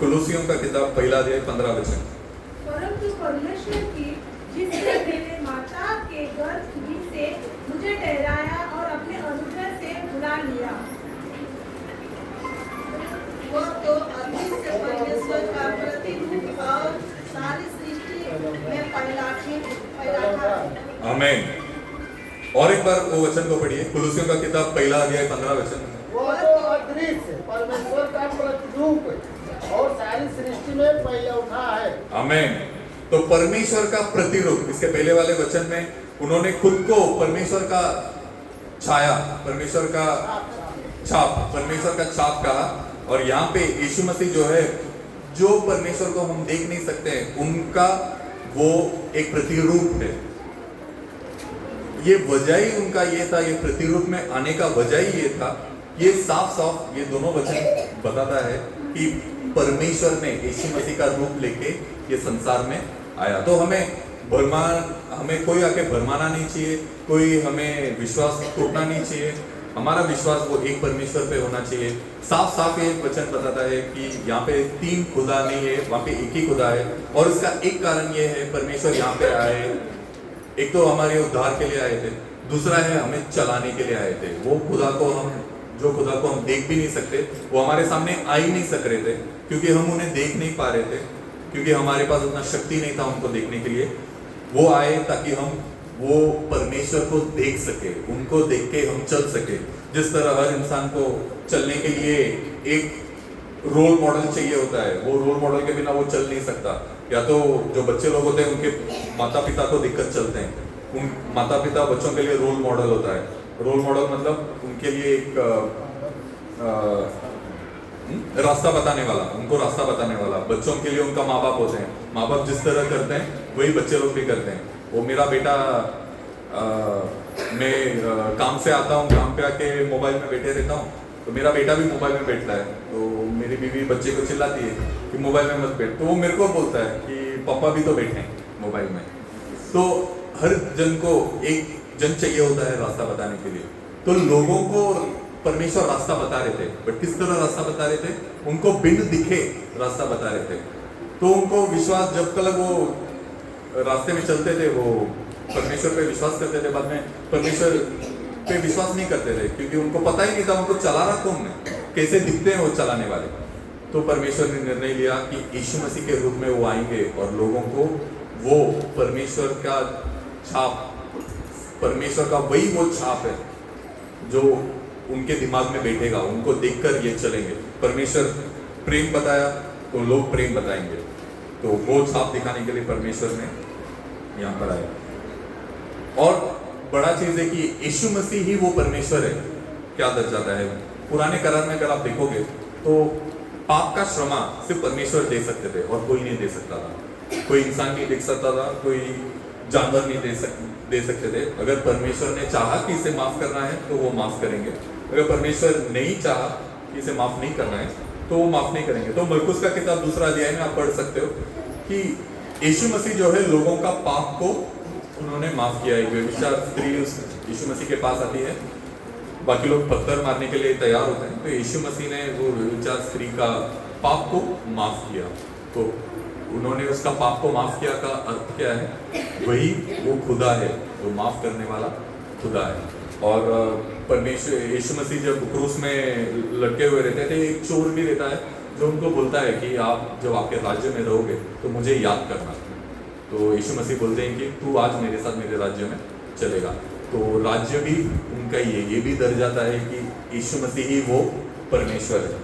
कुलुसियों का किताब पहला अध्याय 15 वचन। परंतु परमेश्वर की जिसने मेरे माता के गर्भ से मुझे ठहराया और अपने अनुग्रह से बुला लिया। वो तो अभी से परमेश्वर का प्रतिरूप और सारी सृष्टि में पहला था। आमीन। और एक बार वो वचन को पढ़िए, कुलुसियों का किताब पहला अध्याय 15 वचन। वो तो अदृश्य परमेश्वर का प्रतिरूप और सारी सृष्टि में पहले उठा है। आमीन। तो परमेश्वर का प्रतिरूप, इसके पहले वाले वचन में उन्होंने खुद को परमेश्वर का छाया, परमेश्वर का छाप कहा। और यहाँ पे यीशु मसीह जो है, जो परमेश्वर को हम देख नहीं सकते हैं, उनका वो एक प्रतिरूप है। ये वजह ही उनका ये था, ये प्रतिरूप में आने का वजह ही ये था। ये साफ ये दोनों वचन बताता है कि परमेश्वर ने यीशु मसीह का रूप लेके ये संसार में आया। तो हमें कोई आके भरमाना नहीं चाहिए, कोई हमें विश्वास टूटना नहीं चाहिए। हमारा विश्वास वो एक परमेश्वर पे होना चाहिए। साफ ये वचन बताता है कि यहाँ पे 3 खुदा नहीं है, वहाँ पे एक ही खुदा है। और इसका एक कारण ये है, परमेश्वर यहाँ पे आए, एक तो हमारे उद्धार के लिए आए थे, दूसरा है हमें चलाने के लिए आए थे। वो जो खुदा को हम देख भी नहीं सकते, वो हमारे सामने आ ही नहीं सक रहे थे, क्योंकि हम उन्हें देख नहीं पा रहे थे, क्योंकि हमारे पास उतना शक्ति नहीं था उनको देखने के लिए। वो आए ताकि हम वो परमेश्वर को देख सके, उनको देख के हम चल सके। जिस तरह हर इंसान को चलने के लिए एक रोल मॉडल चाहिए होता है, वो रोल मॉडल के बिना वो चल नहीं सकता। या तो जो बच्चे लोग होते हैं उनके माता पिता को दिक्कत चलते हैं, उन माता पिता बच्चों के लिए रोल मॉडल होता है। रोल मॉडल मतलब उनके लिए एक रास्ता बताने वाला, उनको रास्ता बताने वाला। बच्चों के लिए उनका माँ बाप होते हैं, माँ बाप जिस तरह करते हैं वही बच्चे लोग भी करते हैं। वो मेरा बेटा मैं काम से आता हूँ, काम पे आके मोबाइल में बैठे रहता हूँ, तो मेरा बेटा भी मोबाइल में बैठता है। तो मेरी बीवी बच्चे को चिल्लाती है कि मोबाइल में मत बैठ, तो वो मेरे को बोलता है कि पापा भी तो बैठे मोबाइल में। तो हर जन को एक जन चाहिए होता है रास्ता बताने के लिए। तो लोगों को परमेश्वर रास्ता बता रहे थे, बट किस तरह रास्ता बता रहे थे? उनको बिन दिखे रास्ता बता रहे थे। तो उनको विश्वास, जब तक वो रास्ते में चलते थे, वो परमेश्वर पे विश्वास करते थे, बाद में परमेश्वर पे विश्वास नहीं करते थे, क्योंकि उनको पता ही नहीं था उनको चला रहा कौन है, कैसे दिखते हैं वो चलाने वाले। तो परमेश्वर ने निर्णय लिया कि यीशु मसीह के रूप में वो आएंगे और लोगों को वो परमेश्वर का छाप, परमेश्वर का वही वो छाप है जो उनके दिमाग में बैठेगा, उनको देखकर ये चलेंगे। परमेश्वर प्रेम बताया तो लोग प्रेम बताएंगे। तो वो छाप दिखाने के लिए परमेश्वर ने यहाँ पर आया। और बड़ा चीज है कि यीशु मसीह ही वो परमेश्वर है। क्या दर्शाता है? पुराने करार में अगर आप देखोगे तो पाप का क्षमा सिर्फ परमेश्वर दे सकते थे और कोई नहीं दे सकता था। कोई इंसान नहीं दे सकता था, कोई जानवर नहीं दे सकते थे। अगर परमेश्वर ने चाहा कि इसे माफ करना है तो वो माफ करेंगे, अगर परमेश्वर नहीं चाहा कि इसे माफ नहीं करना है तो वो माफ नहीं करेंगे। तो मरकुस का किताब 2 अध्याय में आप पढ़ सकते हो कि यीशु मसीह जो है लोगों का पाप को उन्होंने माफ किया। एक व्यभिचार स्त्री यीशु मसीह के पास आती है, बाकी लोग पत्थर मारने के लिए तैयार होते हैं, तो यीशु मसीह ने वो व्यभिचार स्त्री का पाप को माफ किया। तो उन्होंने उसका पाप को माफ किया का अर्थ क्या है? वही वो खुदा है जो माफ करने वाला खुदा है। और परमेश्वर यीशु मसीह जब क्रूस में लटके हुए रहते थे, एक चोर भी रहता है जो उनको बोलता है कि आप जब आपके राज्य में रहोगे तो मुझे याद करना। तो यीशु मसीह बोलते हैं कि तू आज मेरे साथ मेरे राज्य में चलेगा। तो राज्य भी उनका ही है। ये भी दर्ज जाता है कि यीशु मसीह ही वो परमेश्वर है।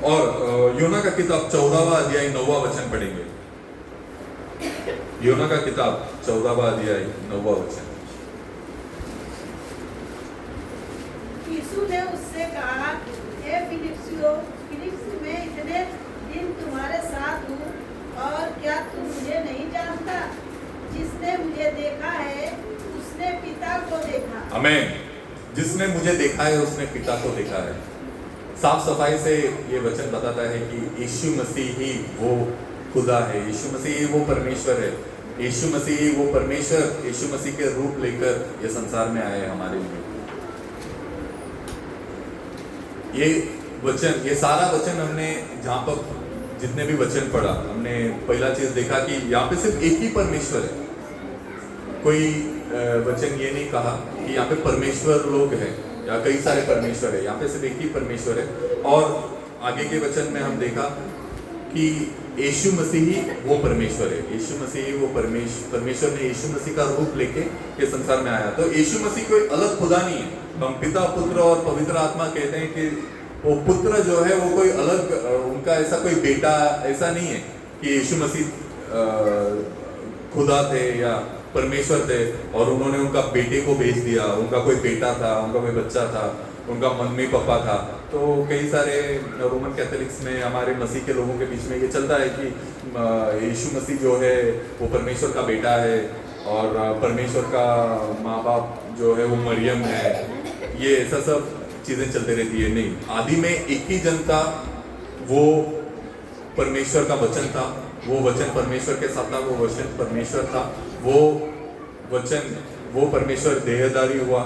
और योना का किताब 14वां अध्याय 9वां वचन पढ़ेंगे। योना का किताब 14वां अध्याय 9वां वचन। यीशु ने उससे कहा, हे फिलिप्सियो, फिलिप्स में इतने दिन तुम्हारे साथ हूँ और क्या तुम मुझे नहीं जानता? जिसने मुझे देखा है उसने पिता को देखा। आमीन। जिसने मुझे देखा है उसने पिता को देखा है। साफ सफाई से ये वचन बताता है कि यीशु मसीह ही वो खुदा है, यीशु मसीह ही वो परमेश्वर है, यीशु मसीह ही वो परमेश्वर यीशु मसीह के रूप लेकर ये संसार में आए हमारे लिए। ये वचन, ये सारा वचन हमने जहाँ पर जितने भी वचन पढ़ा, हमने पहला चीज देखा कि यहाँ पे सिर्फ एक ही परमेश्वर है। कोई वचन ये नहीं कहा कि यहाँ पे परमेश्वर लोग हैं या कई सारे परमेश्वर है, यहाँ पे सिर्फ एक ही परमेश्वर है। और आगे के वचन में हम देखा कि यीशु मसीह ही वो परमेश्वर है, यीशु मसीह ही वो परमेश्वर ने यीशु मसीह का रूप लेके ये संसार में आया। तो यीशु मसीह कोई अलग खुदा नहीं है। हम पिता, पुत्र और पवित्र आत्मा कहते हैं कि वो पुत्र जो है वो कोई अलग, उनका ऐसा कोई बेटा ऐसा नहीं है कि यीशु मसीह खुदा थे या परमेश्वर थे और उन्होंने उनका बेटे को भेज दिया। उनका कोई बेटा था, उनका कोई बच्चा था, उनका मम्मी पापा था। तो कई सारे रोमन कैथोलिक्स में, हमारे मसीह के लोगों के बीच में ये चलता है कि यीशु मसीह जो है वो परमेश्वर का बेटा है और परमेश्वर का माँ बाप जो है वो मरियम है। ये ऐसा सब चीजें चलते रहती है। नहीं, आदि में एक ही जन था, वो परमेश्वर का वचन था, वो वचन परमेश्वर के साथ था, वो वचन परमेश्वर था, वो वचन, वो परमेश्वर देहधारी हुआ,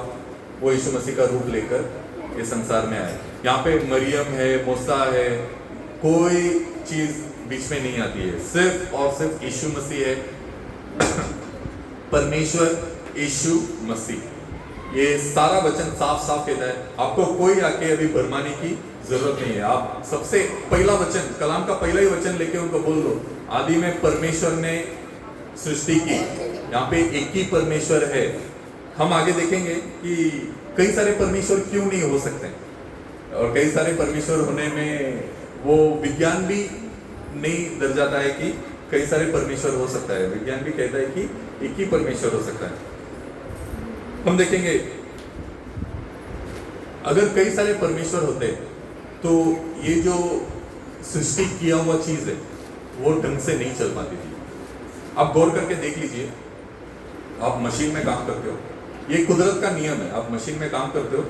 वो यीशु मसीह का रूप लेकर ये संसार में आए। यहाँ पे मरियम है, मूसा है, कोई चीज बीच में नहीं आती है, सिर्फ और सिर्फ यीशु मसीह है, परमेश्वर यीशु मसीह। ये सारा वचन साफ साफ कहता है, आपको कोई आके अभी भरमाने की जरूरत नहीं है। आप सबसे पहला वचन, कलाम का पहला ही वचन लेके उनको बोल दो, आदि में परमेश्वर ने सृष्टि की। यहाँ पे एक ही परमेश्वर है। हम आगे देखेंगे कि कई सारे परमेश्वर क्यों नहीं हो सकते, और कई सारे परमेश्वर होने में वो विज्ञान भी नहीं दर जाता है कि कई सारे परमेश्वर हो सकता है। विज्ञान भी कहता है कि एक ही परमेश्वर हो सकता है। हम देखेंगे अगर कई सारे परमेश्वर होते तो ये जो सृष्टि किया हुआ चीज है वो ढंग से नहीं चल पाती थी। आप गौर करके देख लीजिए, आप मशीन में काम करते हो, ये कुदरत का नियम है। आप मशीन में काम करते हो,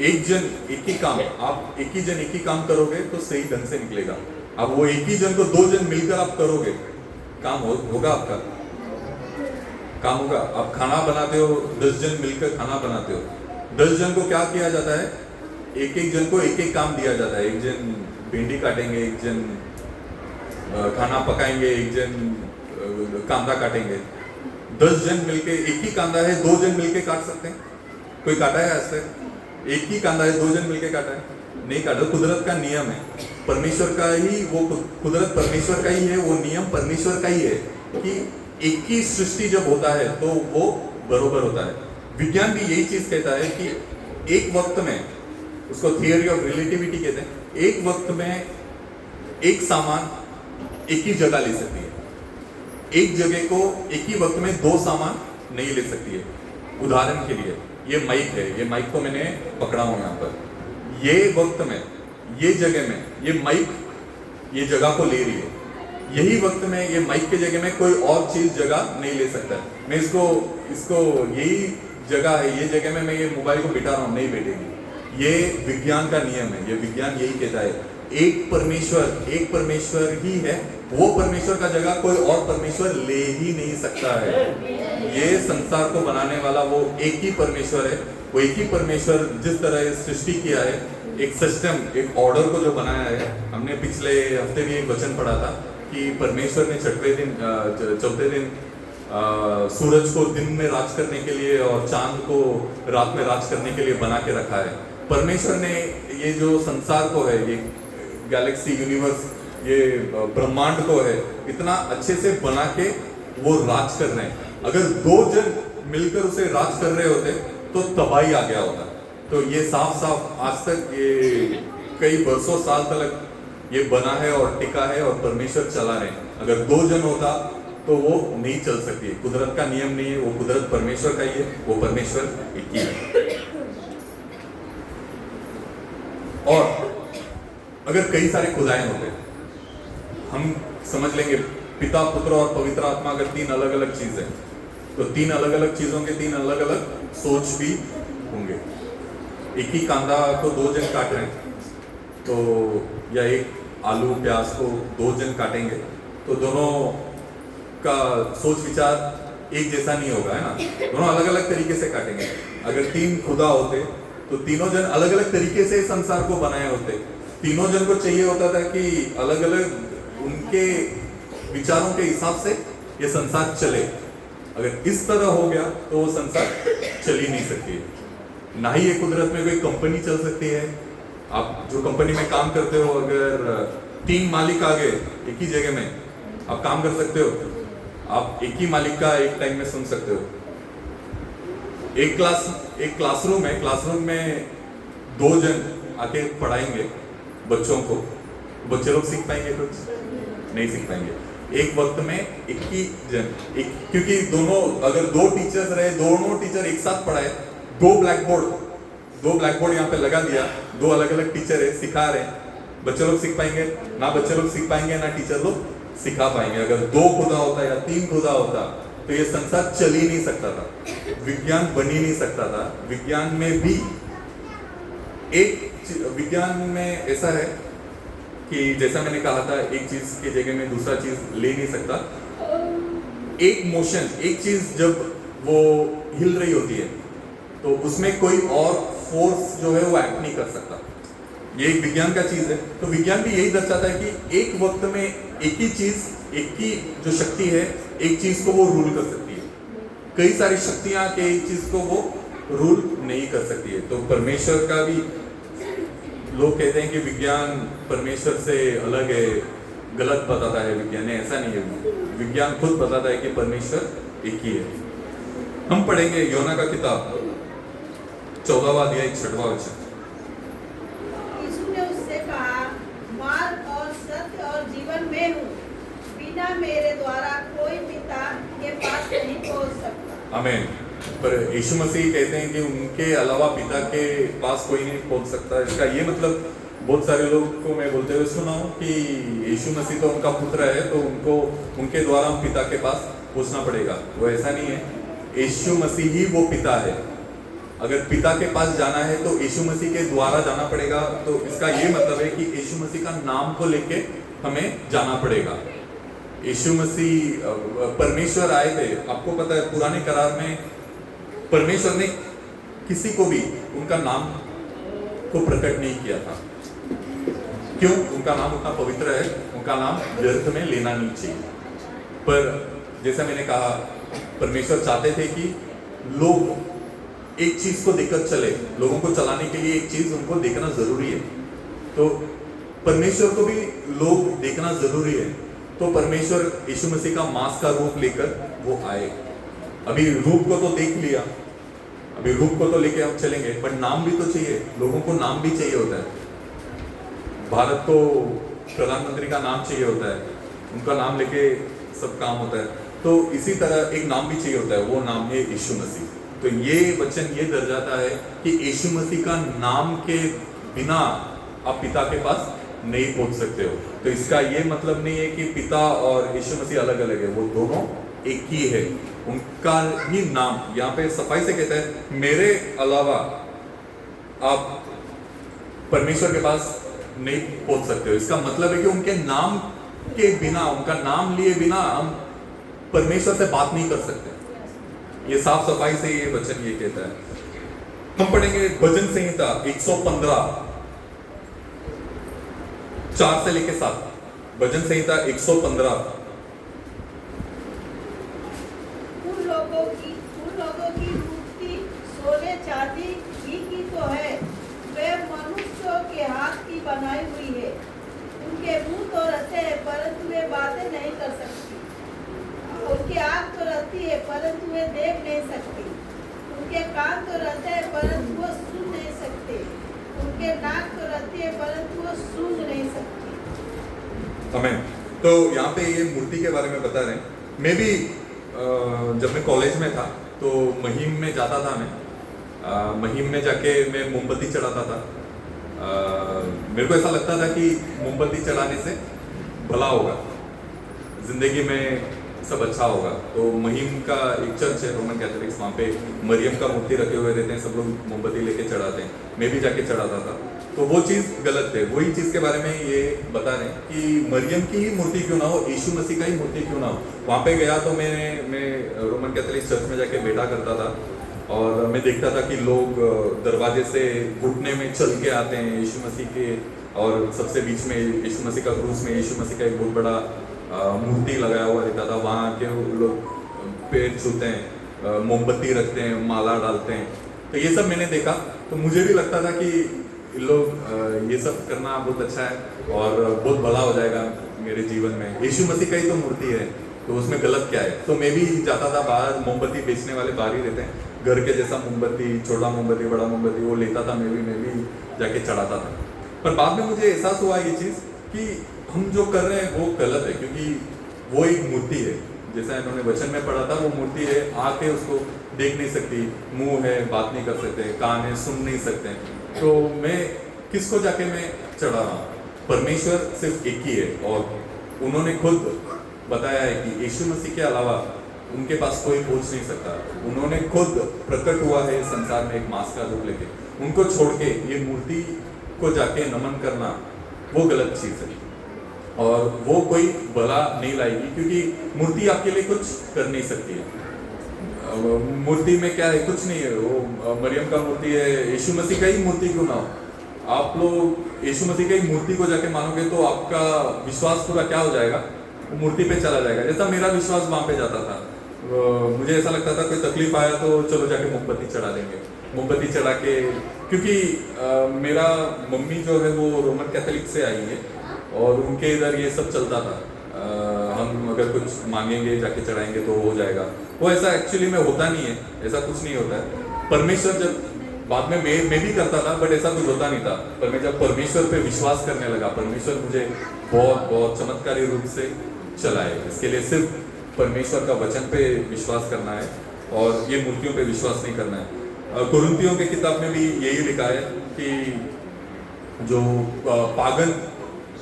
एक जन एक ही काम, आप एक ही जन एक ही काम करोगे तो सही ढंग से निकलेगा। अब वो एक ही जन को दो जन मिलकर आप करोगे, काम होगा, आपका काम होगा। आप खाना बनाते हो, 10 जन मिलकर खाना बनाते हो, 10 जन को क्या किया जाता है, एक एक जन को एक एक काम दिया जाता है। एक जन भिंडी काटेंगे, एक जन खाना पकाएंगे, एक जन कांदा काटेंगे। 10 जन मिलके, एक ही कांदा है, 2 जन मिलके काट सकते हैं? कोई काटा है आज तक? एक ही कांदा है, 2 जन मिलके काटा है? नहीं काटा। कुदरत का नियम है, परमेश्वर का ही वो कुदरत परमेश्वर का ही है, वो नियम परमेश्वर का ही है कि एक ही सृष्टि जब होता है तो वो बरोबर होता है। विज्ञान भी यही चीज कहता है कि एक वक्त में, उसको थियरी ऑफ रिलेटिविटी कहते हैं, एक वक्त में एक सामान एक ही जगह ले सकती है, एक जगह को एक ही वक्त में 2 सामान नहीं ले सकती है। उदाहरण के लिए ये माइक है, ये माइक को मैंने पकड़ा हूं यहाँ पर, ये वक्त में, ये जगह में, ये माइक ये जगह को ले रही है, यही वक्त में ये माइक के जगह में कोई और चीज जगह नहीं ले सकता। मैं इसको यही जगह है, ये जगह में मैं ये मोबाइल को बिठा रहा हूँ, नहीं बैठेगी। ये विज्ञान का नियम है, ये विज्ञान यही कहता है, एक परमेश्वर ही है, वो परमेश्वर का जगह कोई और परमेश्वर ले ही नहीं सकता है। ये संसार को बनाने वाला वो एक ही परमेश्वर है। वो एक ही परमेश्वर जिस तरह सृष्टि किया है, एक सिस्टम, एक ऑर्डर को जो बनाया है। हमने पिछले हफ्ते भी एक वचन पढ़ा था कि परमेश्वर ने चौथे दिन सूरज को दिन में राज करने के लिए और चांद को रात में राज करने के लिए बना के रखा है। परमेश्वर ने ये जो संसार को है, ये गैलेक्सी, यूनिवर्स, ये ब्रह्मांड को है, इतना अच्छे से बना के वो राज कर रहे हैं। अगर दो जन मिलकर उसे राज कर रहे होते तो तबाही आ गया होता। तो ये साफ साफ आज तक ये कई बरसों साल तक ये बना है और टिका है और परमेश्वर चला रहे हैं। अगर दो जन होता तो वो नहीं चल सकती है। कुदरत का नियम नहीं है, वो कुदरत परमेश्वर का ही है, वो परमेश्वर एक ही है। और अगर कई सारे खुदाएं होते, हम समझ लेंगे पिता, पुत्र और पवित्र आत्मा अगर तीन अलग अलग चीज है तो तीन अलग अलग चीजों के तीन अलग अलग सोच भी होंगे। एक ही कांदा को दो जन काट रहे हैं तो, या एक आलू प्याज को दो जन काटेंगे तो दोनों का सोच विचार एक जैसा नहीं होगा, है ना। दोनों अलग अलग तरीके से काटेंगे। अगर तीन खुदा होते तो तीनों जन अलग अलग तरीके से संसार को बनाए होते। तीनों जन को चाहिए होता था कि अलग अलग उनके विचारों के हिसाब से ये संसार चले। अगर इस तरह हो गया तो वो संसार चल ही नहीं सकती है। ना ही ये कुदरत में कोई कंपनी चल सकती है। आप जो कंपनी में काम करते हो, अगर तीन मालिक आ गए एक ही जगह में, आप काम कर सकते हो? आप एक ही मालिक का एक टाइम में सुन सकते हो। एक क्लासरूम है, क्लासरूम में दो जन आके पढ़ाएंगे बच्चों को, बच्चे लोग सीख पाएंगे? कुछ नहीं सीख पाएंगे। एक वक्त में एक ही जन, क्योंकि दोनों, अगर दो टीचर्स रहे, दोनों टीचर एक साथ पढ़ाए, दो ब्लैक बोर्ड यहाँ पे लगा दिया, दो अलग अलग टीचर है, सिखा रहे हैं, बच्चे लोग सीख पाएंगे? ना बच्चे लोग सीख पाएंगे, ना टीचर लोग सिखा पाएंगे। अगर दो खुदा होता या तीन खुदा होता तो ये संसार चल ही नहीं सकता था, विज्ञान बन ही नहीं सकता था। विज्ञान में भी विज्ञान में ऐसा है कि जैसा मैंने कहा था, एक चीज की जगह में दूसरा चीज ले नहीं सकता। एक मोशन, एक चीज जब वो हिल रही होती है तो उसमें कोई और फोर्स जो है वो एक्ट नहीं कर सकता। ये एक विज्ञान का चीज है। तो विज्ञान भी यही दर्शाता है कि एक वक्त में एक ही चीज, एक ही जो शक्ति है, एक चीज को वो रूल कर सकती है। कई सारी शक्तियां के एक चीज को वो रूल नहीं कर सकती है। तो परमेश्वर का भी, लोग कहते हैं कि विज्ञान परमेश्वर से अलग है, गलत बताता है विज्ञान। ऐसा नहीं है, विज्ञान खुद बताता है कि परमेश्वर एक ही है। हम पढ़ेंगे योना का किताब 14वां अध्याय 6वां वचन। यीशु ने उससे कहा, मार्ग और सत्य और जीवन में हूँ, बिना मेरे द्वारा कोई पिता के पास नहीं पहुँच सकता। आमीन। पर यीशु मसीह कहते हैं कि उनके अलावा पिता के पास कोई नहीं पहुंच सकता। इसका ये मतलब, बहुत सारे लोग को मैं बोलते हुए सुना हूं कि यीशु मसीह तो उनका पुत्र है तो उनको, उनके द्वारा हम पिता के पास पहुंचना पड़ेगा। वो ऐसा नहीं है। यीशु मसीह ही वो पिता है। अगर पिता के पास जाना है तो यीशु मसीह के द्वारा जाना पड़ेगा। तो इसका ये मतलब है कि यीशु मसीह का नाम को लेके हमें जाना पड़ेगा। यीशु मसीह, परमेश्वर आए थे, आपको पता है पुराने करार में परमेश्वर ने किसी को भी उनका नाम को प्रकट नहीं किया था। क्यों? उनका नाम उतना पवित्र है, उनका नाम व्यर्थ में लेना नहीं चाहिए। पर जैसा मैंने कहा, परमेश्वर चाहते थे कि लोग एक चीज को देखकर चले। लोगों को चलाने के लिए एक चीज उनको देखना जरूरी है। तो परमेश्वर को भी लोग देखना जरूरी है। तो परमेश्वर यीशु मसीह का मांस का रूप लेकर वो आए। अभी रूप को तो देख लिया, अभी रूप को तो लेके हम चलेंगे, पर नाम भी तो चाहिए। लोगों को नाम भी चाहिए होता है। भारत को प्रधानमंत्री का नाम चाहिए होता है, उनका नाम लेके सब काम होता है। तो इसी तरह एक नाम भी चाहिए होता है, वो नाम है यीशु मसीह। तो ये वचन ये दर्शाता है कि यीशु मसीह का नाम के बिना आप पिता के पास नहीं पहुंच सकते हो। तो इसका ये मतलब नहीं है कि पिता और यीशु मसीह अलग अलग है, वो दोनों एक ही है। उनका ही नाम यहाँ पे सफाई से कहता है, मेरे अलावा आप परमेश्वर के पास नहीं पहुंच सकते हो। इसका मतलब है कि उनके नाम के बिना, उनका नाम लिए बिना हम परमेश्वर से बात नहीं कर सकते। ये साफ सफाई से ये वचन ये कहता है। हम पढ़ेंगे भजन संहिता 115 4 से लेके 7। भजन संहिता 115। उन लोगों की मूर्ति सोने चांदी ही की तो है, वे मनुष्यों के के हाथ की बनाई हुई है। उनके मुंह तो रहते हैं परंतु वे बातें नहीं कर सकती। उनकी आँख तो रहती है परंतु वे देख नहीं सकती। उनके कान तो रहते हैं परंतु वो सुन नहीं सकते। उनके नाक तो रहती है परंतु वो सूंघ नहीं सकती। आमीन। तो यहाँ पे ये मूर्ति के बारे में बता रहे हैं। मैं भी जब मैं कॉलेज में था तो महिम में जाता था। मैं महिम में जाके मैं मोमबत्ती चढ़ाता था। मेरे को ऐसा लगता था कि मोमबत्ती चढ़ाने से भला होगा, जिंदगी में सब अच्छा होगा। तो महिम का एक चर्च है रोमन कैथोलिक्स, वहाँ पे मरियम का मूर्ति रखे हुए रहते हैं, सब लोग मोमबत्ती लेके चढ़ाते हैं। मैं भी जाके चढ़ाता था। तो वो चीज़ गलत है। वही चीज़ के बारे में ये बता रहे हैं कि मरियम की ही मूर्ति क्यों ना हो, यीशु मसीह का ही मूर्ति क्यों ना हो। वहाँ पे गया तो मैं रोमन कैथोलिक चर्च में जाके बैठा करता था और मैं देखता था कि लोग दरवाजे से घुटने में चल के आते हैं यीशु मसीह के, और सबसे बीच में यीशु मसीह का क्रूस में यीशु मसीह का एक बहुत बड़ा मूर्ति लगाया हुआ रहता था। वहाँ के लोग पैर छूते हैं, मोमबत्ती रखते हैं, माला डालते हैं। तो ये सब मैंने देखा तो मुझे भी लगता था कि लोग ये सब करना बहुत अच्छा है और बहुत भला हो जाएगा मेरे जीवन में। यीशु मसीह का ही तो मूर्ति है, तो उसमें गलत क्या है। तो मैं भी जाता था बाहर, मोमबत्ती बेचने वाले बाहर ही रहते हैं, घर के जैसा मोमबत्ती, छोटा मोमबत्ती, बड़ा मोमबत्ती, वो लेता था। मैं भी जाके चढ़ाता था। पर बाद में मुझे एहसास हुआ ये चीज़ कि हम जो कर रहे हैं वो गलत है, क्योंकि वो एक मूर्ति है। जैसा इन्होंने वचन में पढ़ा था, वो मूर्ति है, आँख है, उसको देख नहीं सकती, मुंह है, बात नहीं कर सकते, कान है, सुन नहीं सकते। तो मैं किसको जाके मैं चढ़ा रहा हूँ? परमेश्वर सिर्फ एक ही है और उन्होंने खुद बताया है कि यीशु मसीह के अलावा उनके पास कोई पहुंच नहीं सकता। उन्होंने खुद प्रकट हुआ है संसार में एक मांस का रूप लेके। उनको छोड़ के ये मूर्ति को जाके नमन करना वो गलत चीज़ है और वो कोई भला नहीं लाएगी, क्योंकि मूर्ति आपके लिए कुछ कर नहीं सकती है। मूर्ति में क्या है? कुछ नहीं है। वो मरियम का मूर्ति है, यीशु मसीह का ही मूर्ति क्यों ना हो। आप लोग यीशु मसीह की मूर्ति को जाके मानोगे तो आपका विश्वास पूरा क्या हो जाएगा? वो मूर्ति पे चला जाएगा। जैसा मेरा विश्वास वहाँ पे जाता था। मुझे ऐसा लगता था कोई तकलीफ आया तो चलो जाके मोमबत्ती चढ़ा देंगे, मोमबत्ती चढ़ा के, क्योंकि मेरा मम्मी जो है वो रोमन कैथोलिक से आई है और उनके इधर ये सब चलता था। हम अगर कुछ मांगेंगे जाके चढ़ाएंगे तो हो जाएगा। वो ऐसा एक्चुअली में होता नहीं है, ऐसा कुछ नहीं होता है। परमेश्वर जब बाद में मैं भी करता था, बट ऐसा कुछ होता नहीं था। पर मैं जब परमेश्वर पे विश्वास करने लगा, परमेश्वर मुझे बहुत बहुत चमत्कारी रूप से चलाए। इसके लिए सिर्फ परमेश्वर का वचन पे विश्वास करना है और ये मूर्तियों पे विश्वास नहीं करना है। कुरिन्थियों की किताब में भी यही लिखा है कि जो पागन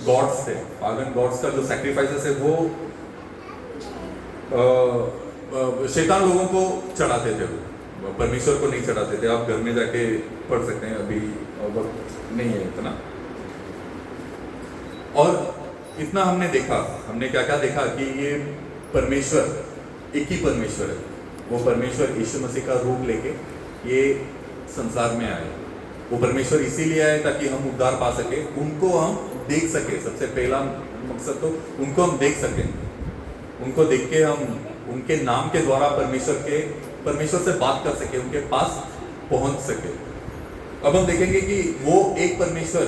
गॉड्स थे, पागन गॉड्स का जो सैक्रिफाइसेस है वो शैतान लोगों को चढ़ाते थे, वो परमेश्वर को नहीं चढ़ाते थे। आप घर में जाके पढ़ सकते हैं, अभी वक्त नहीं है इतना। और इतना हमने देखा, हमने क्या क्या देखा कि ये परमेश्वर एक ही परमेश्वर है। वो परमेश्वर यीशु मसीह का रूप लेके ये संसार में आए। वो परमेश्वर इसीलिए आए ताकि हम उद्धार पा सके, उनको हम देख सके। सबसे पहला मकसद तो उनको हम देख सके, उनको देख के हम उनके नाम के द्वारा परमेश्वर से बात कर सके, उनके पास पहुंच सके। अब हम देखेंगे कि वो एक परमेश्वर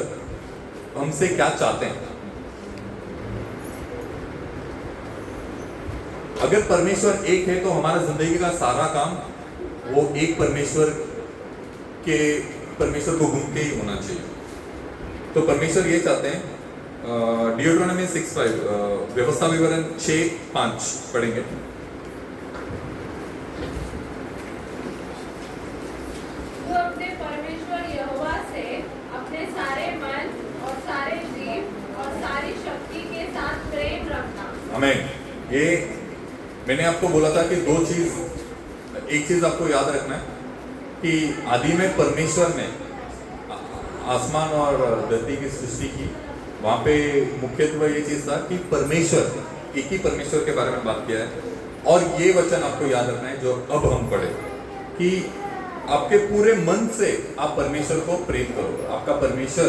हमसे क्या चाहते हैं। अगर परमेश्वर एक है तो हमारा जिंदगी का सारा काम वो एक परमेश्वर को घूम के ही होना चाहिए। तो परमेश्वर ये चाहते हैं, डियोट्रोनॉमी 6:5, व्यवस्था विवरण 6:5 पढ़ेंगे। तो अपने परमेश्वर यहोवा से अपने सारे मन और सारे जीव और सारी शक्ति के साथ प्रेम रखना। आमीन। ये मैंने आपको बोला था कि एक चीज आपको याद रखना है कि आदि में परमेश्वर ने आसमान और धरती की सृष्टि की। वहाँ पे मुख्यत्व ये चीज था कि परमेश्वर एक ही परमेश्वर के बारे में बात किया है। और ये वचन आपको याद रखना है जो अब हम पढ़े, कि आपके पूरे मन से आप परमेश्वर को प्रेम करो। आपका परमेश्वर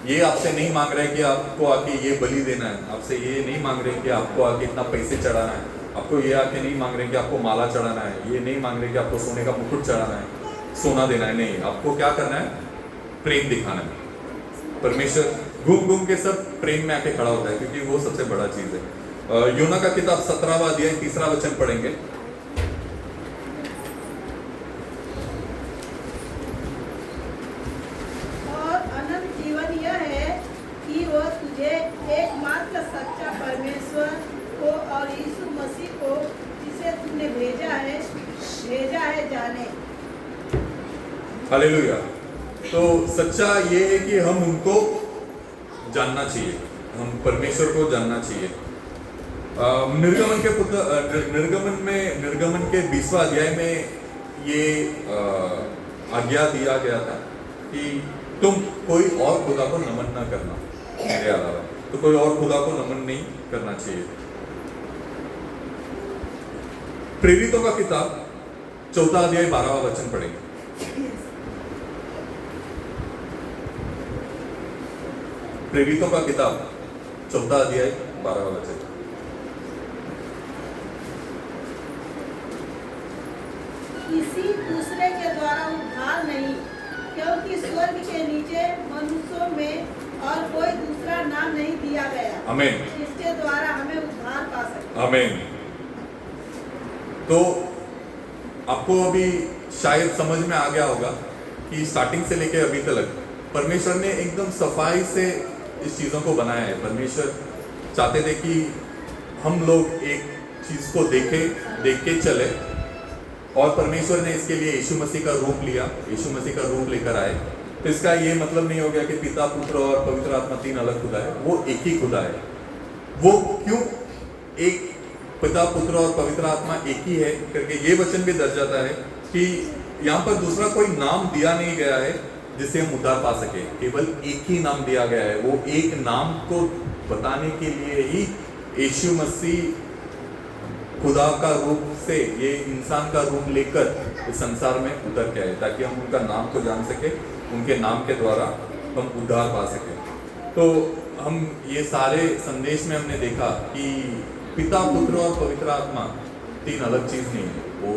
ये आपसे नहीं मांग रहा है कि आपको आके ये बलि देना है, आपसे ये नहीं मांग रहे कि आपको आके इतना पैसे चढ़ाना है, आपको ये आके नहीं मांग रहे कि आपको माला चढ़ाना है, ये नहीं मांग रहे कि आपको सोने का मुकुट चढ़ाना है, सोना देना है। नहीं, आपको क्या करना है? प्रेम दिखाना है। परमेश्वर घूम घूम के सब प्रेम में आके खड़ा होता है, क्योंकि वो सबसे बड़ा चीज है। यूना का किताब 17वां अध्याय 3रा वचन पढ़ेंगे। और अनंत जीवन यह है कि वह तुझे एकमात्र सच्चा परमेश्वर को और यीशु मसीह को जिसे तुमने भेजा है जाने। हालेलुया। तो सच्चा ये है कि हम उनको जानना चाहिए, हम परमेश्वर को जानना चाहिए। निर्गमन के 20वां अध्याय में ये आज्ञा दिया गया था कि तुम कोई और खुदा को नमन ना करना, मेरे अलावा तो कोई और खुदा को नमन नहीं करना चाहिए। प्रेरितों का किताब 4 अध्याय 12वां वचन पढ़ेंगे। प्रेरितों का किताब 4 अध्याय 12वां वचन। किसी दूसरे के द्वारा उद्धार नहीं, क्योंकि स्वर्ग के नीचे मनुष्यों में और कोई दूसरा नाम नहीं दिया गया आमीन, जिसके द्वारा हमें उद्धार पा सके। आमीन। तो आपको अभी शायद समझ में आ गया होगा कि स्टार्टिंग से लेके अभी तक परमेश्वर ने एकदम सफाई से इस चीज़ों को बनाया है। परमेश्वर चाहते थे कि हम लोग एक चीज़ को देख के चले, और परमेश्वर ने इसके लिए यीशु मसीह का रूप लिया, यीशु मसीह का रूप लेकर आए। तो इसका ये मतलब नहीं हो गया कि पिता, पुत्र और पवित्र आत्मा 3 अलग खुदा है, वो एक ही खुदा है। वो क्यों एक पिता, पुत्र और पवित्र आत्मा एक ही है करके ये वचन भी दर्ज जाता है कि यहाँ पर दूसरा कोई नाम दिया नहीं गया है जिससे हम उद्धार पा सके, केवल एक ही नाम दिया गया है। वो एक नाम को बताने के लिए ही यीशु मसीह खुदा का रूप से ये इंसान का रूप लेकर इस संसार में उतर के आए, ताकि हम उनका नाम को जान सके, उनके नाम के द्वारा हम उद्धार पा सके। तो हम ये सारे संदेश में हमने देखा कि पिता, पुत्र और पवित्र आत्मा 3 अलग चीज नहीं है, वो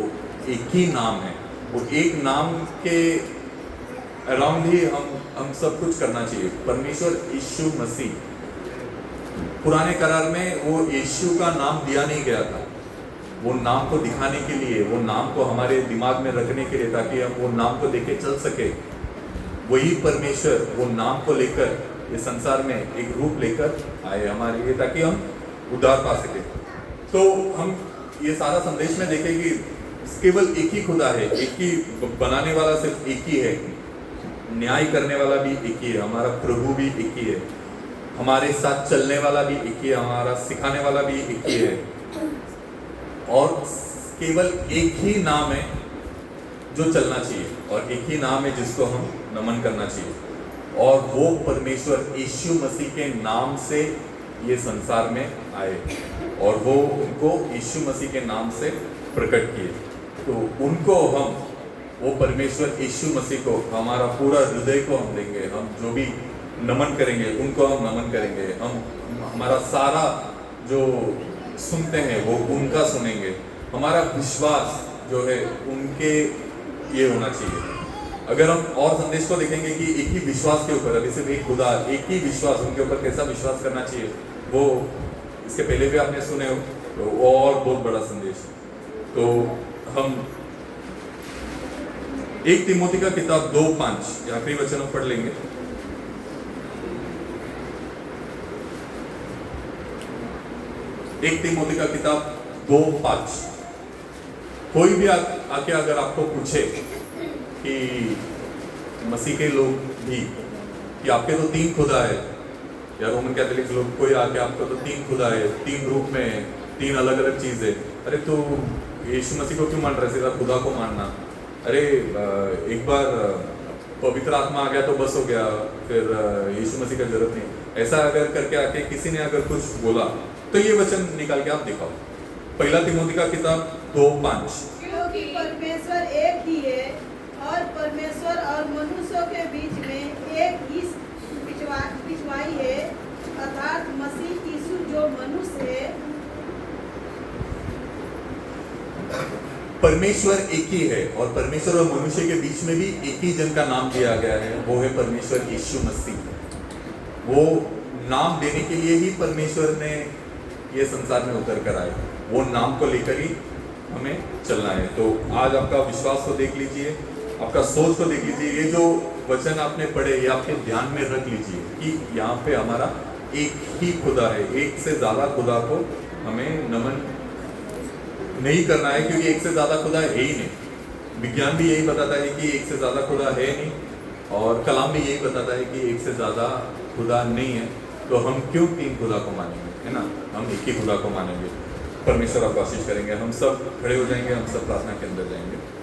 एक ही नाम है। वो एक नाम के अराउंड ही हम सब कुछ करना चाहिए। परमेश्वर यीशु मसीह, पुराने करार में वो यीशु का नाम दिया नहीं गया था, वो नाम को दिखाने के लिए, वो नाम को हमारे दिमाग में रखने के लिए, ताकि हम वो नाम को देखे चल सके। वही परमेश्वर वो नाम को लेकर इस संसार में एक रूप लेकर आए हमारे लिए, ताकि हम उद्धार पा सके। तो हम ये सारा संदेश में देखें कि केवल एक ही खुदा है, एक ही बनाने वाला सिर्फ एक ही है, न्याय करने वाला भी एक ही है, हमारा प्रभु भी एक ही है, हमारे साथ चलने वाला भी एक ही है, हमारा सिखाने वाला भी एक ही है, और केवल एक ही नाम है जो चलना चाहिए, और एक ही नाम है जिसको हम नमन करना चाहिए, और वो परमेश्वर यीशु मसीह के नाम से ये संसार में आए, और वो उनको यीशु मसीह के नाम से प्रकट किए। तो उनको हम, वो परमेश्वर यीशु मसीह को हमारा पूरा हृदय को हम देंगे, हम जो भी नमन करेंगे उनको हम नमन करेंगे, हम हमारा सारा जो सुनते हैं वो उनका सुनेंगे, हमारा विश्वास जो है उनके ये होना चाहिए। अगर हम और संदेश को देखेंगे कि एक ही विश्वास के ऊपर, अभी सिर्फ एक खुदा, एक ही विश्वास, उनके ऊपर कैसा विश्वास करना चाहिए, वो इसके पहले भी आपने सुने हो, तो और बहुत बड़ा संदेश। तो हम 1 तिमोथी का किताब 2:5 आखिरी वचन हम पढ़ लेंगे। 1 तिमोथी का किताब 2:5। कोई भी आके अगर आपको पूछे कि मसीह के लोग भी कि आपके तो 3 खुदा है, या रोमन कैथोलिक लोग कोई आके आपको तो 3 खुदा है, 3 रूप में 3 अलग अलग चीज है, अरे तो यीशु मसीह को क्यों मान रहे, सीधा खुदा को मानना, अरे एक बार पवित्र आत्मा आ गया तो बस हो गया, फिर यीशु मसीह का जरूरत नहीं। ऐसा अगर करके आके किसी ने अगर कुछ बोला तो ये वचन निकाल के आप दिखाओ। 1 तिमोथी का किताब 2:5। क्योंकि परमेश्वर एक ही है, और परमेश्वर और मनुष्यों के बीच में एक ही पिछवाई है, अर्थात मसीह यीशु जो मनुष्य है। परमेश्वर एक ही है, और परमेश्वर और मनुष्य के बीच में भी एक ही जन का नाम दिया गया है, वो है परमेश्वर यीशु मसीह। वो नाम देने के लिए ही परमेश्वर ने ये संसार में उतर कर आए, वो नाम को लेकर ही हमें चलना है। तो आज आपका विश्वास को देख लीजिए, आपका सोच को देख लीजिए, ये जो वचन आपने पढ़े ये आपके ध्यान में रख लीजिए कि यहाँ पे हमारा एक ही खुदा है, एक से ज्यादा खुदा को हमें नमन नहीं करना है, क्योंकि एक से ज्यादा खुदा है ही नहीं। विज्ञान भी यही बताता है कि एक से ज्यादा खुदा है नहीं, और कलाम भी यही बताता है कि एक से ज्यादा खुदा नहीं है। तो हम क्यों तीन खुदा को मानेंगे, है ना? हम एक ही खुदा को मानेंगे। परमेश्वर आपको आशीष करेंगे। हम सब खड़े हो जाएंगे, हम सब प्रार्थना के अंदर जाएंगे।